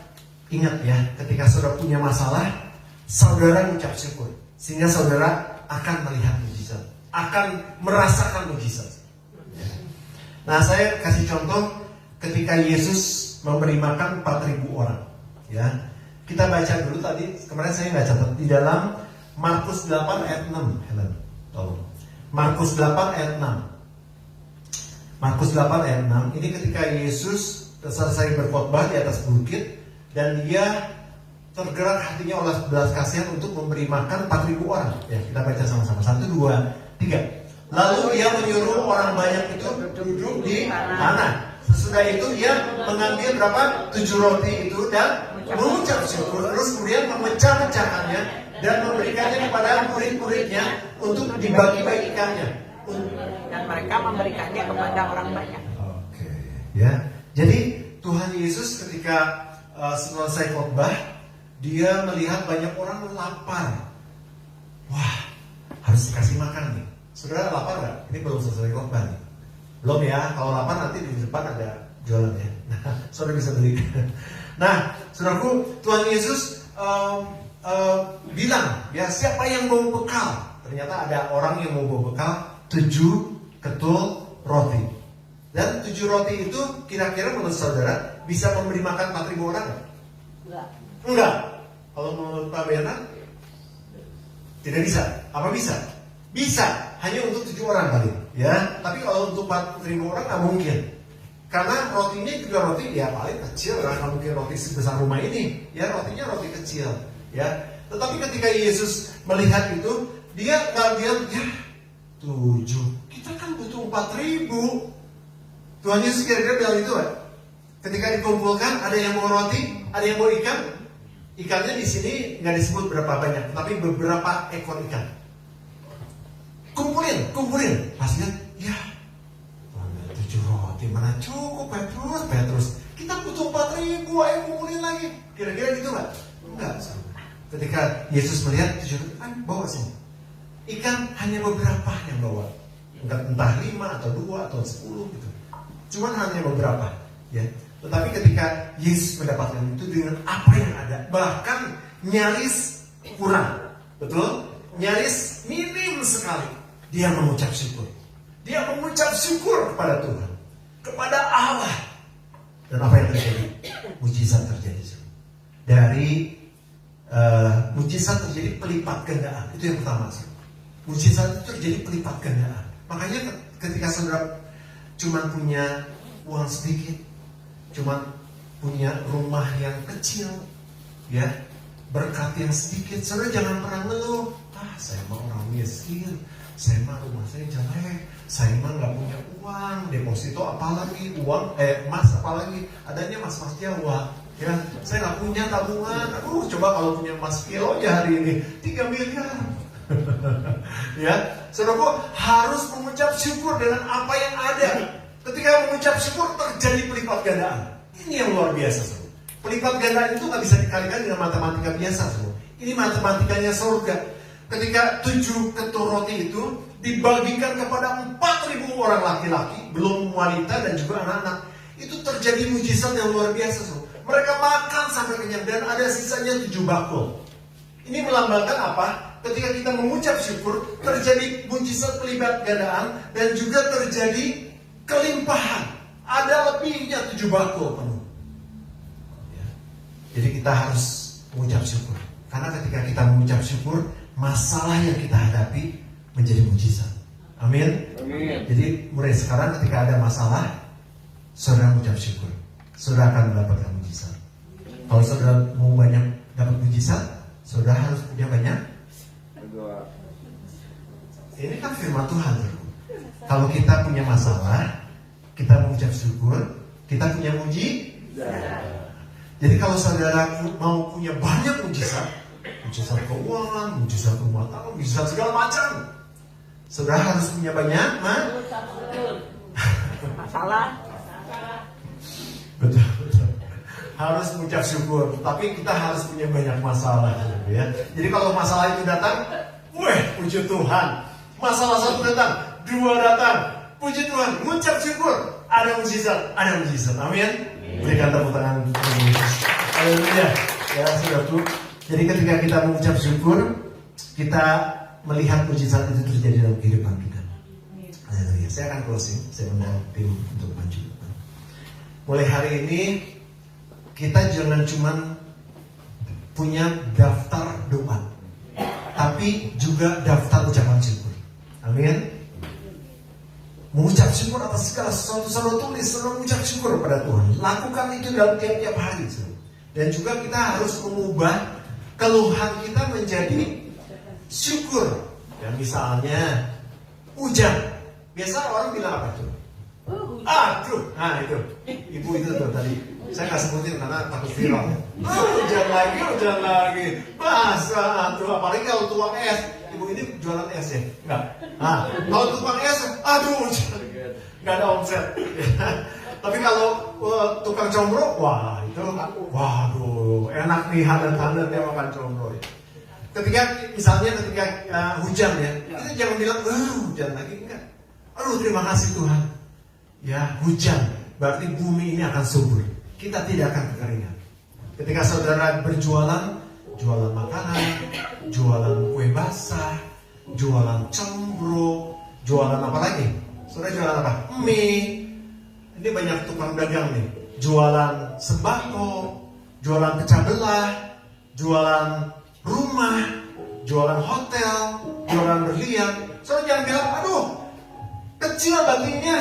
ingat ya, ketika saudara punya masalah, saudara mengucap syukur, sehingga saudara akan melihat mujizat, akan merasakan mujizat. Nah, saya kasih contoh ketika Yesus memberi makan 4.000 orang. Ya, kita baca dulu tadi, kemarin saya nggak catat, di dalam Markus 8 ayat 6. Helen, tolong. Markus 8 ayat 6. Markus 8 ayat 6. Ini ketika Yesus selesai berkhotbah di atas bukit dan dia tergerak hatinya oleh belas kasihan untuk memberi makan 4.000 orang. Ya, kita baca sama-sama. 1, 2, 3. Lalu dia menyuruh orang banyak itu duduk di tanah. Sesudah itu dia mengambil berapa? 7 roti itu dan mengucap syukur. Terus kemudian memecah-mecahkannya dan memberikannya kepada murid-muridnya untuk dibagi-bagikannya. Dan mereka memberikannya kepada orang banyak. Oke, ya. Jadi Tuhan Yesus ketika selesai khotbah, dia melihat banyak orang lapar. Wah, harus dikasih makan nih. Saudara lapar nggak? Ini belum selesai khotbah nih. Belum ya, kalau lapar nanti di depan ada jualan ya. Nah, saudara bisa beli. Nah, saudaraku, Tuhan Yesus bilang, ya siapa yang mau bekal? Ternyata ada orang yang mau bawa bekal 7 ketul roti. Dan 7 roti itu kira-kira menurut saudara bisa memberi makan 4.000 orang nggak? Enggak. Kalau menurut Pak Bernard tidak bisa. Apa bisa? Bisa, hanya untuk 7 orang kali, ya. Tapi kalau untuk 4.000 orang nggak mungkin, karena rotinya juga roti ya paling kecil, nggak mungkin roti sebesar rumah ini, ya rotinya roti kecil, ya. Tetapi ketika Yesus melihat itu, dia nggak bilang ya 7, kita kan butuh 4.000. Tuhan Yesus kira-kira bilang itu kan? Ketika dikumpulkan, ada yang mau roti, ada yang mau ikan. Ikannya di sini nggak disebut berapa banyak, tapi beberapa ekor ikan. Kumpulin. Pas lihat, ya 7 roti mana cukup, Petrus. Kita butuh 4.000, ayo kumpulin lagi. Kira-kira gitu nggak? Enggak. Ketika ketika Yesus melihat 7 roti, bawa sini. Ikan hanya beberapa yang bawa. Entah 5 atau 2 atau 10 gitu. Cuman hanya beberapa, ya. Tetapi ketika Yesus mendapatkan itu dengan apa yang ada, bahkan nyaris kurang, betul? Nyaris minim sekali. Dia mengucap syukur. Dia mengucap syukur kepada Tuhan, kepada Allah. Dan apa yang terjadi? Mujizat terjadi. Dari mujizat terjadi pelipat gandaan. Itu yang pertama. Mujizat itu terjadi pelipat gandaan. Makanya ketika saudara cuma punya uang sedikit, cuma punya rumah yang kecil, ya, berkat yang sedikit, saudara jangan pernah ngeluh. Saya mah orang miskin, saya mah rumah saya jelek, saya mah nggak punya uang, deposito apalagi, uang emas apalagi, adanya emas Jawa. Ya, saya nggak punya tabungan. Coba kalau punya emas kilo aja hari ini 3 miliar. Ya, saudaraku harus mengucap syukur dengan apa yang ada. Ketika mengucap syukur terjadi pelipat gandaan. Ini yang luar biasa, saudara. Pelipat gandaan itu nggak bisa dikalikan dengan matematika biasa, saudara. Ini matematikanya surga. Ketika 7 ketur roti itu dibagikan kepada 4.000 orang laki-laki, belum wanita dan juga anak-anak, itu terjadi mujizat yang luar biasa, saudara. Mereka makan sampai kenyang dan ada sisanya 7 bakul. Ini melambangkan apa? Ketika kita mengucap syukur, terjadi mujizat pelipat gandaan dan juga terjadi kelimpahan. Ada lebihnya 7 bakul penuh. Ya. Jadi kita harus mengucap syukur. Karena ketika kita mengucap syukur, masalah yang kita hadapi menjadi mujizat. Amin. Jadi mulai sekarang ketika ada masalah, saudara mengucap syukur, saudara akan mendapatkan mujizat. Kalau saudara mau banyak dapat mujizat, saudara harus punya banyak. Ini kan firman Tuhan. Kalau kita punya masalah, kita mengucap syukur, kita punya mujizat. Jadi kalau saudara mau punya banyak mujizat, mujizat keuangan, mujizat rumah tangga, mujizat segala macam, saudara harus punya banyak Masalah. Betul. Harus mengucap syukur, tapi kita harus punya banyak masalah, ya. Jadi kalau masalah itu datang, puji Tuhan. Masalah 1 datang, 2 datang, puji Tuhan, mengucap syukur, ada mujizat, ada mujizat. Amin. Berikan tepuk tangan untuk Yesus. Haleluya. Ya, saudaraku. Jadi ketika kita mengucap syukur, kita melihat mujizat itu terjadi dalam kehidupan kita. Haleluya. Saya akan closing, saya undang tim untuk maju. Mulai hari ini kita jangan cuma punya daftar doa, tapi juga daftar ucapan syukur. Amin. Mengucap syukur atas segala sesuatu, saudara tulis, saudara mengucap syukur kepada Tuhan. Lakukan itu dalam tiap-tiap hari, saudara. Dan juga kita harus mengubah keluhan kita menjadi syukur. Ya, misalnya hujan. Biasa orang bilang apa tuh? Aduh, nah itu, ibu itu tuh tadi. Saya nggak sebutin karena takut viral. Hujan lagi, basah tuh. Apalagi kalau tukang es, ibu ini jualan es ya, nggak? Nah, kalau tukang es, aduh, nggak ada omset. Tapi kalau tukang combro, wah itu, waduh, enak nih hangat-hangat dia makan combro. Ketika misalnya hujan ya, kita jangan bilang, hujan lagi, enggak. Aduh, terima kasih Tuhan. Ya, hujan, berarti bumi ini akan subur. Kita tidak akan kekeringan. Ketika saudara berjualan, jualan makanan, jualan kue basah, jualan combro, jualan apa lagi? Saudara jualan apa? Mie. Ini banyak tukang dagang nih. Jualan sembako, jualan pecah belah, jualan rumah, jualan hotel, jualan berlian. Saudara jangan bilang, aduh, kecil baginya.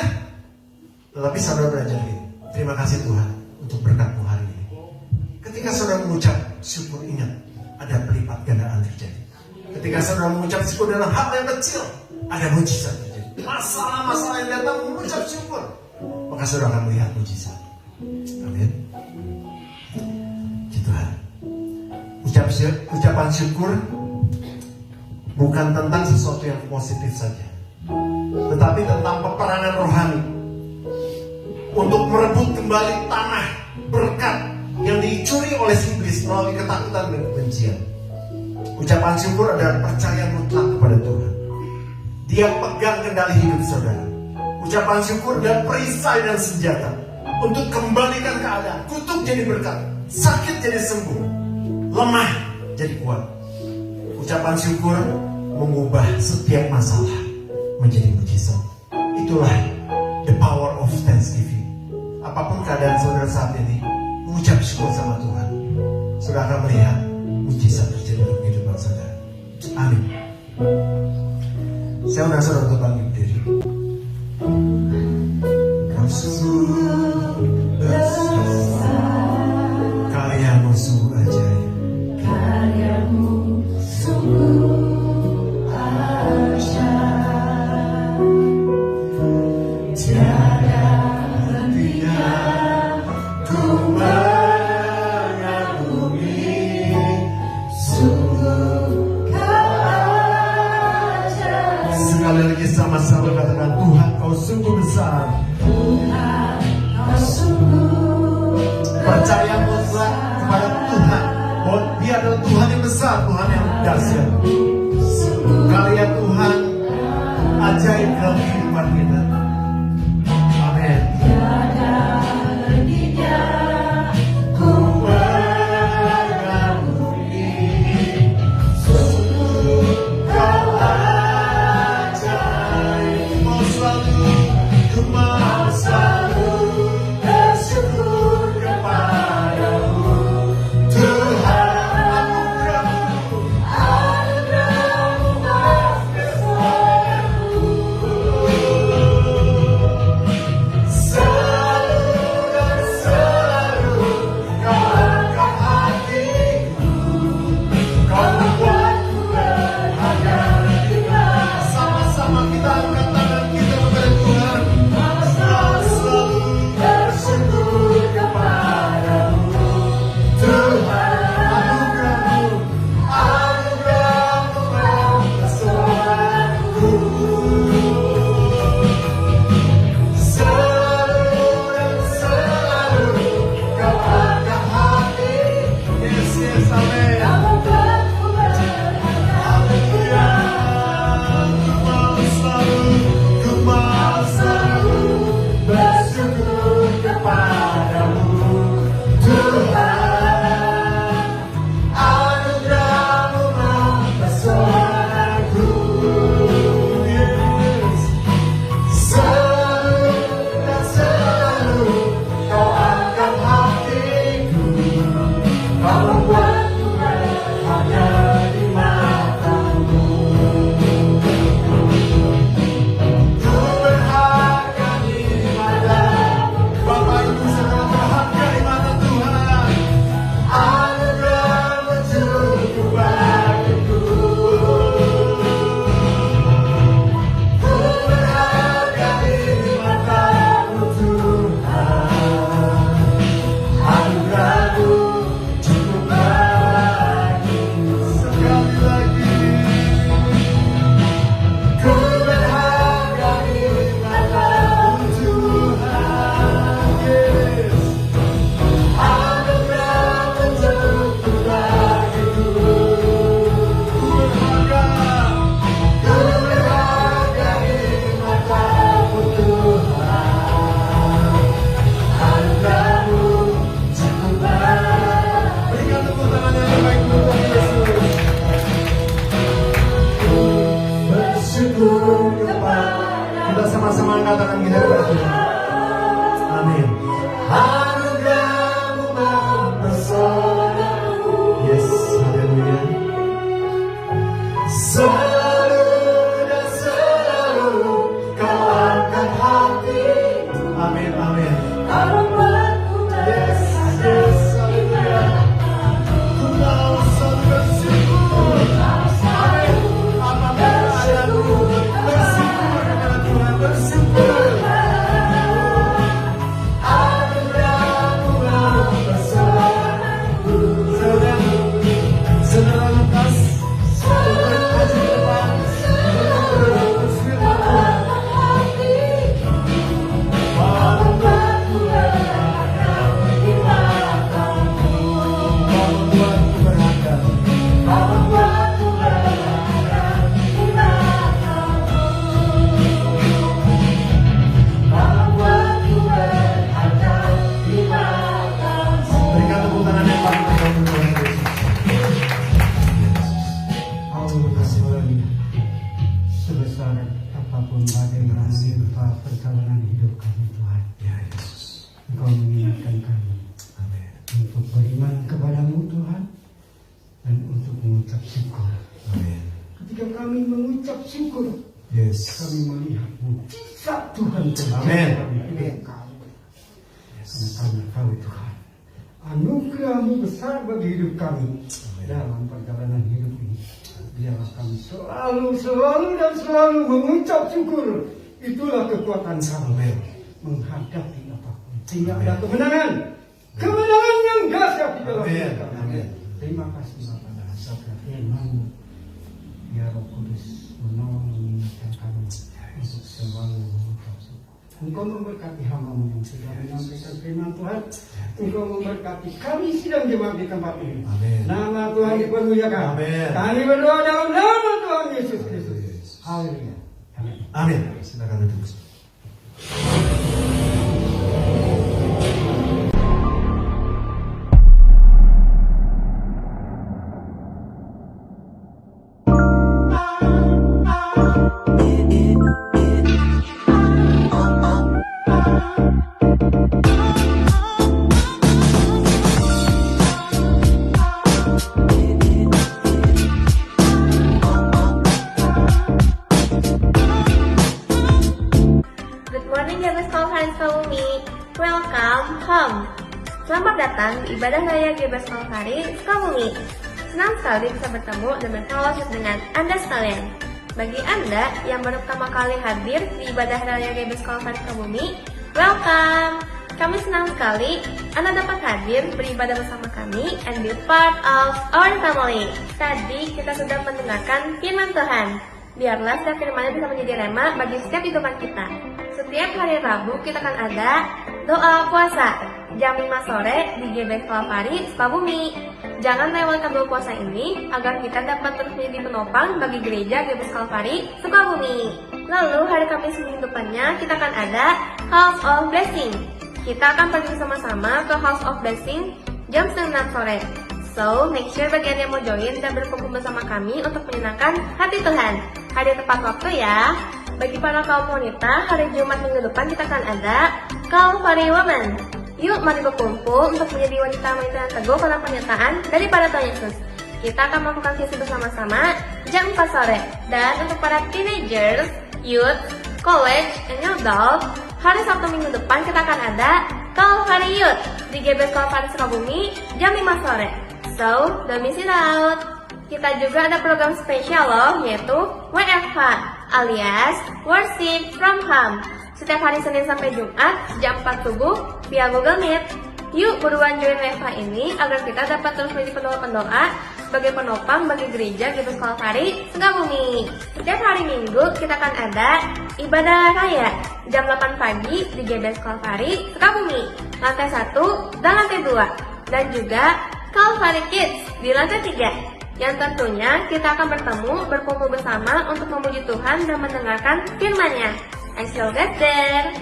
Tetapi saudara belajar ini. Terima kasih Tuhan untuk berkat-Mu hari ini. Ketika saudara mengucap syukur, ingat ada pelipat gandaan terjadi. Ketika saudara mengucap syukur dalam hal yang kecil, ada mujizat terjadi. Masalah-masalah yang datang mengucap syukur, maka saudara akan melihat mujizat. Amin. Puji Tuhan. Ucapan syukur bukan tentang sesuatu yang positif saja, tetapi tentang peperangan rohani untuk merebut kembali tanah berkat yang dicuri oleh iblis melalui ketakutan dan kebencian. Ucapan syukur adalah percaya mutlak kepada Tuhan. Dia pegang kendali hidup saudara. Ucapan syukur dan perisai dan senjata untuk kembalikan keadaan. Kutuk jadi berkat, sakit jadi sembuh, lemah jadi kuat. Ucapan syukur mengubah setiap masalah menjadi mujizat. Itulah the power of thanksgiving. Apapun keadaan saudara saat ini, mengucap syukur sama Tuhan, saudara akan melihat mujizat terjadi dalam kehidupan saudara. Amin. Saya undang saudara untuk bangkit berdiri. Kau sungguh besar, karyamu sungguh ajaib. Karyamu sungguh ajaib. Tiada hentinya ku mengagumi. Sungguh kau ajaib. Sekali lagi sama-sama katakan, Tuhan kau sungguh besar. Tuhan kau sungguh Percaya mutlak kepada Tuhan bahwa Dia adalah Tuhan yang besar, Tuhan yang dahsyat. Karya Tuhan ajaib dalam kehidupan kita. Amin. tiada hentinya ku mengagumi. Sungguh kau ajaib. Mau selalu, ku mau selalu Bersyukur kepadamu. Tuhan anugerah-Mu. Anugerah-Mu bersamaku. Selalu dan selalu kau angkat hatiku. Kau membuatku berharga. Sama-sama kita angkat tangan kita kepada Tuhan. Selalu Bersyukur kepadamu. Tuhan anugerah-Mu. Anugerah-Mu bersamaku. Selalu dan selalu kau angkat hatiku. Yes, yes, amin. Kau membuatku berharga. Haleluya. Ku mau selalu bersyukur kepadamu. Tuhan, anugerah-Mu mempesonaku. Yes. Selalu dan selalu kau angkat hatiku. Kau membuatku berharga di matamu. Ku berharga di matamu. Bapak Ibu saudara berharga di mata Tuhan. Anugerah-Mu cukup bagiku. Ku berharga di matamu Tuhan. Anugerah-Mu cukup bagiku. Sekali lagi. Ku berharga di matamu Tuhan. Yes. Anugerah-Mu cukup bagiku. Ku berharga di matamu Tuhan. Anugerah-Mu cukup bagiku. Berikan tepuk tangan yang terbaik untuk Tuhan Yesus. Bersyukur kepada kita sama-sama angkat tangan kita kepada Tuhan. Amin. Anugerah-Mu mempesonaku. Yes, haleluya. Selalu dan selalu kau angkat hatiku. Amin, amin. Kau membuatku Yes, berharga. yes, haleluya. Ku mau selalu bersyukur. Amin. Apapun keadaanmu, bersyukur kepada Tuhan, bersyukur. sebesar apapun badai yang menimpa perjalanan hidup kami Tuhan, Ya Yesus. Engkau mengingatkan kami Amin. untuk beriman kepadamu Tuhan dan untuk mengucap syukur. Amin. Ketika kami mengucap syukur, Yes. kami melihat mujizat Tuhan terjadi Amin. dalam hidup kami. Karena Kau Tuhan, anugerah-Mu besar bagi hidup kami dalam perjalanan hidup ini. Biarlah kami selalu mengucap syukur. Itulah kekuatan kami Amin. menghadapi apapun. Sehingga ada kemenangan yang dahsyat di dalam Amin. hidup kami. Amin. Terima kasih Bapa dan Sabda firman-Mu. Biar Roh Kudus menolong mengingatkan kami untuk selalu mengucap syukur. Engkau memberkati hamba-Mu yang sudah menyampaikan firman Tuhan. Engkau memberkati kami sidang jemaat di tempat ini. Amin. Nama Tuhan dipermuliakan. Amin. Kami berdoa dalam nama Tuhan Yesus Kristus. Haleluya. Amin. Amin. Silakan duduk. Good morning GBS Kalvari Sukabumi. Welcome home. Selamat datang di ibadah raya GBS Kalvari Sukabumi. Senang sekali bisa bertemu dan berfellowship dengan Anda sekalian. Bagi Anda yang baru pertama kali hadir di ibadah raya GBS Kalvari Sukabumi, welcome. Kami senang sekali Anda dapat hadir beribadah bersama kami and be part of our family. Tadi kita sudah mendengarkan firman Tuhan. Biarlah setiap firman-Nya bisa menjadi rema bagi setiap kehidupan kita. Setiap hari Rabu kita akan ada doa puasa jam 5 sore di GBS Kalvari Sukabumi. Jangan lewatkan doa puasa ini agar kita dapat terus menjadi penopang bagi gereja GBS Kalvari Sukabumi. Lalu hari Kamis minggu depannya kita akan ada House of Blessing. Kita akan pergi sama-sama ke House of Blessing jam 9 sore. So, make sure bagi Anda yang mau join dan berkumpul bersama kami untuk menyenangkan hati Tuhan. Hari tepat waktu ya. Bagi para kaum wanita, hari Jumat minggu depan kita akan ada Calvary Women. Yuk mari berkumpul untuk menjadi wanita-wanita yang teguh pada pernyataan daripada Tuhan Yesus. Kita akan melakukan visi bersama-sama jam 4 sore. Dan untuk para teenagers, youth, college, and adult, hari Sabtu minggu depan kita akan ada Calvary Youth di GBS Kalvari Sukabumi jam 5 sore. So, don't miss it out. Kita juga ada program spesial loh, yaitu WFH alias Worship from Home. Setiap hari Senin sampai Jumat jam 4 subuh via Google Meet. Yuk buruan join WFH ini agar kita dapat terus menjadi pendoa-pendoa sebagai penopang bagi gereja GBS Kalvari Sukabumi. Setiap hari Minggu kita akan ada ibadah raya jam 8 pagi di GBS Kalvari Sukabumi, lantai 1 dan lantai 2. Dan juga Calvary Kids di lantai 3. Yang tentunya kita akan berkumpul bersama untuk memuji Tuhan dan mendengarkan firman-Nya. I shall get there.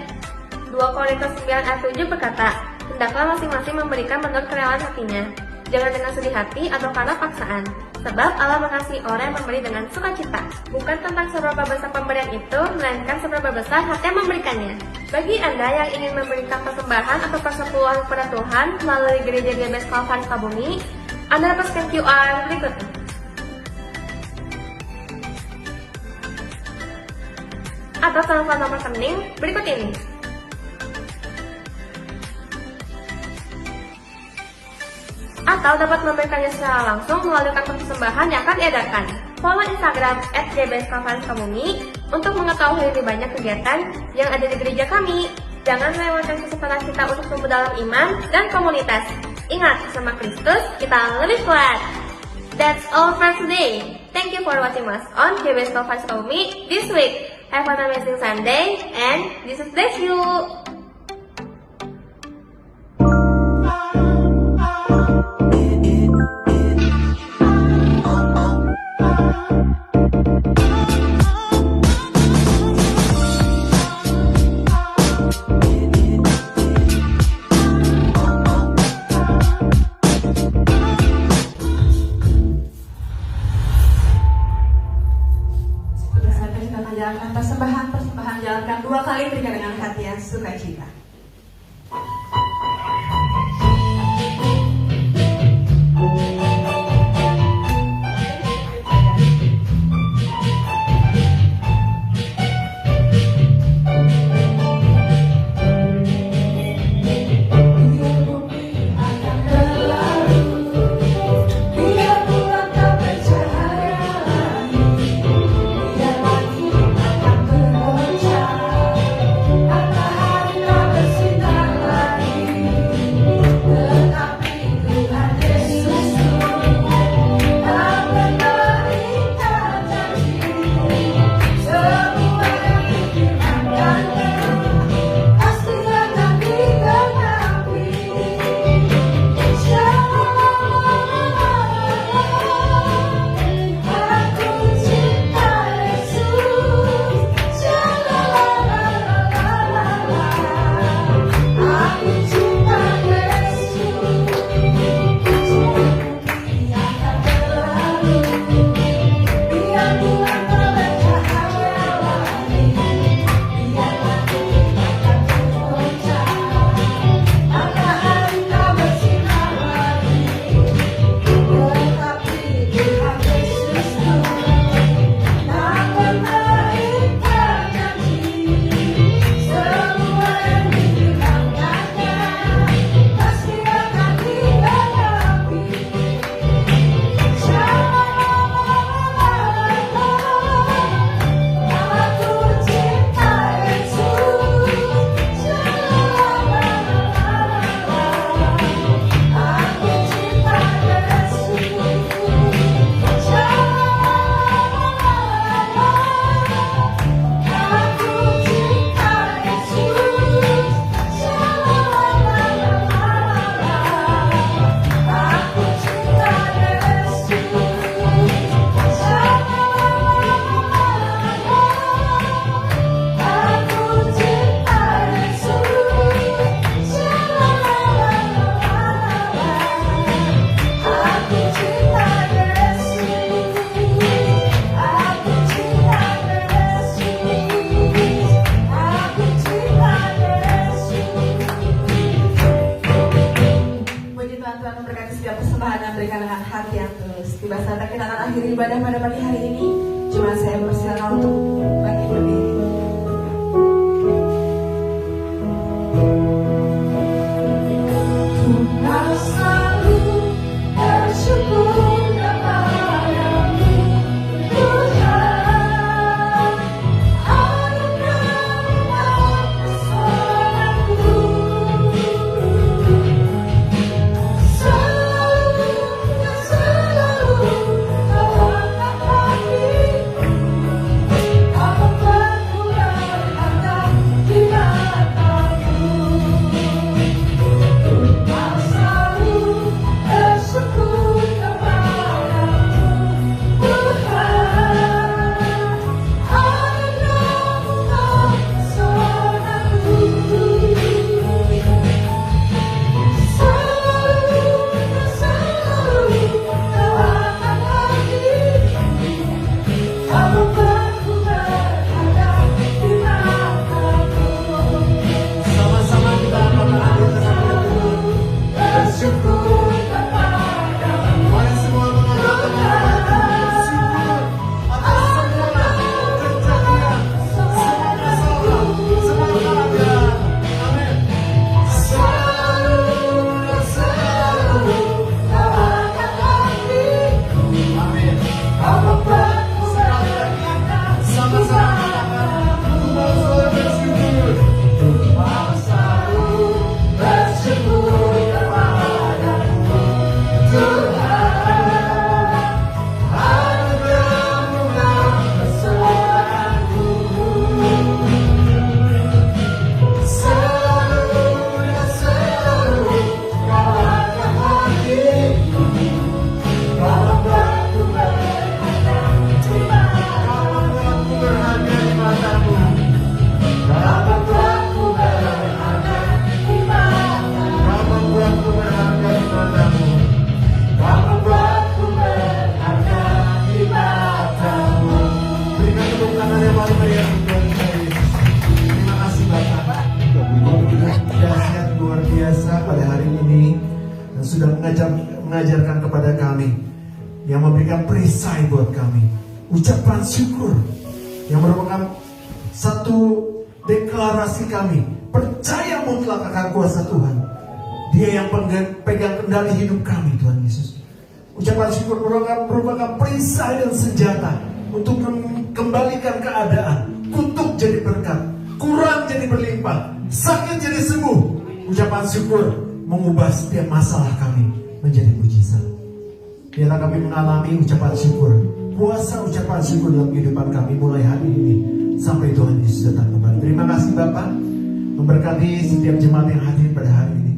2 Korintus 9 ayat 7 berkata, hendaklah masing-masing memberikan menurut kerelaan hatinya. Jangan dengan sedih hati atau karena paksaan. Sebab Allah mengasihi orang yang memberi dengan sukacita. Bukan tentang seberapa besar pemberian itu, melainkan seberapa besar hati yang memberikannya. Bagi Anda yang ingin memberikan persembahan atau persepuluhan kepada Tuhan melalui gereja GBS Kalvari Sukabumi, Anda dapat scan QR berikut. Atau telepon nomor rekening berikut ini. Atau dapat memberikannya secara langsung melalui kantor persembahan yang akan diedarkan. Follow Instagram @gbskalvari_sukabumi untuk mengetahui lebih banyak kegiatan yang ada di gereja kami. Jangan lewatkan kesempatan kita untuk tumbuh dalam iman dan komunitas. Ingat, bersama Kristus kita lebih kuat. That's all for today. Thank you for watching us on GBS Kalvari Sukabumi this week. Have an amazing Sunday and Jesus bless you. Saya mempersembahkan persembahan jalankan 2 kali berikan dengan hati yang sukacita. Tiba saatnya kita akan akhiri ibadah pada pagi hari ini. Cuma saya mempersilakan untuk bagi berdiri. sudah mengajarkan kepada kami, yang memberikan perisai buat kami, ucapan syukur yang merupakan satu deklarasi kami, percaya mutlak akan kuasa Tuhan. Dia yang pegang kendali hidup kami, Tuhan Yesus. Ucapan syukur merupakan perisai dan senjata untuk kembalikan keadaan, kutuk jadi berkat, kurang jadi berlimpah, sakit jadi sembuh. Ucapan syukur mengubah setiap masalah kami menjadi mujizat. Biarlah kami mengalami ucapan syukur, kuasa ucapan syukur dalam kehidupan kami mulai hari ini sampai Tuhan Yesus datang kembali. Terima kasih Bapak, memberkati setiap jemaat yang hadir pada hari ini.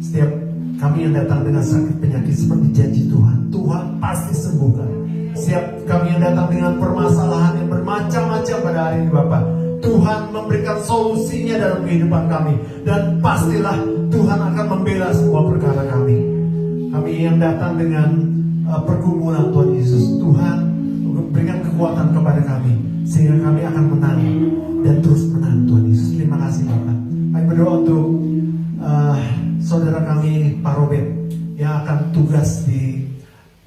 Setiap kami yang datang dengan sakit penyakit seperti janji Tuhan, Tuhan pasti sembuhkan. Setiap kami yang datang dengan permasalahan yang bermacam-macam pada hari ini Bapak, Tuhan memberikan solusinya dalam kehidupan kami. Dan pastilah Tuhan akan membela semua perkara kami. Kami yang datang dengan pergumulan Tuhan Yesus, Tuhan berikan kekuatan kepada kami sehingga kami akan menang dan terus menang Tuhan Yesus. Terima kasih Bapak. Kami berdoa untuk saudara kami Pak Robert yang akan tugas di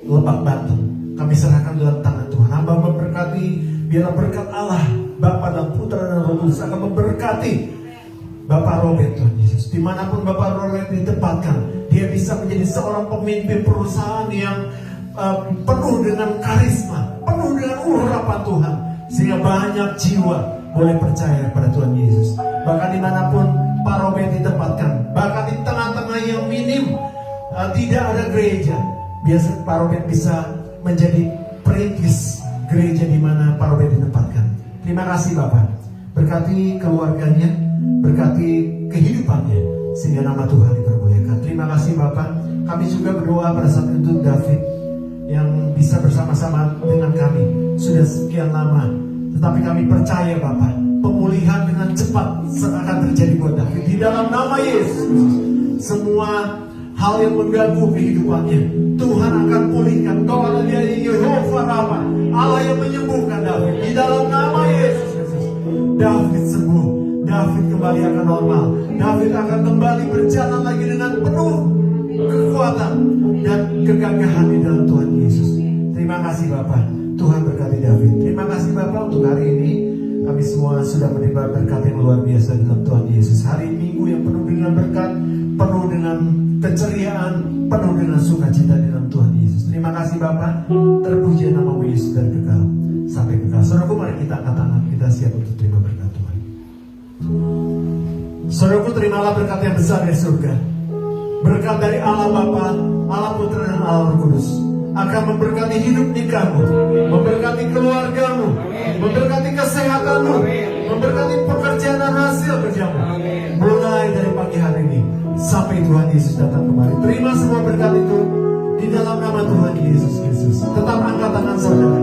Lebak Banten. Kami serahkan dalam tangan Tuhan. Hamba memberkati, biarlah berkat Allah Bapa dan Putra dan Roh Kudus akan memberkati Bapak Robert Tuhan Yesus. Dimanapun Bapak Robert ditempatkan, dia bisa menjadi seorang pemimpin perusahaan yang penuh dengan karisma, penuh dengan urapan Tuhan, sehingga banyak jiwa boleh percaya pada Tuhan Yesus. Bahkan dimanapun Pak Robert ditempatkan, bahkan di tengah-tengah yang minim, tidak ada gereja, biasa Pak Robert bisa menjadi perintis gereja di mana Pak Robert ditempatkan. Terima kasih Bapak, berkati keluarganya, berkati kehidupannya, sehingga nama Tuhan dipermuliakan. Terima kasih Bapak. Kami juga berdoa pada saat itu David yang bisa bersama-sama dengan kami sudah sekian lama, tetapi kami percaya Bapak, pemulihan dengan cepat akan terjadi buat David di dalam nama Yesus. Semua hal yang mengganggu kehidupannya Tuhan akan pulihkan. Kau adalah Dia Yehova Rafa, Allah yang menyembuhkan David di dalam nama Yesus. David sembuh, David kembali akan normal, David akan kembali berjalan lagi dengan penuh kekuatan dan kegagahan di dalam Tuhan Yesus. Terima kasih Bapak, Tuhan berkati David. Terima kasih Bapak untuk hari ini. Kami semua sudah menerima berkat yang luar biasa dalam Tuhan Yesus. Hari Minggu yang penuh dengan berkat, penuh dengan keceriaan, penuh dengan sukacita dalam Tuhan Yesus. Terima kasih Bapak. Terpuji nama Yesus dan kekal sampai kekal. Saudaraku, mari kita angkat tangan, kita siap untuk terima berkat Tuhan. Saudaraku, terimalah berkat yang besar dari surga. Berkat dari Allah Bapa, Allah Putra dan Allah Roh Kudus akan memberkati hidup nikahmu, memberkati keluargamu, memberkati kesehatanmu, memberkati pekerjaan dan hasil kerjamu. Mulai dari pagi hari ini sampai Tuhan Yesus datang kembali. Terima semua berkat itu di dalam nama Tuhan Yesus Kristus. Tetap angkat tangan saudara.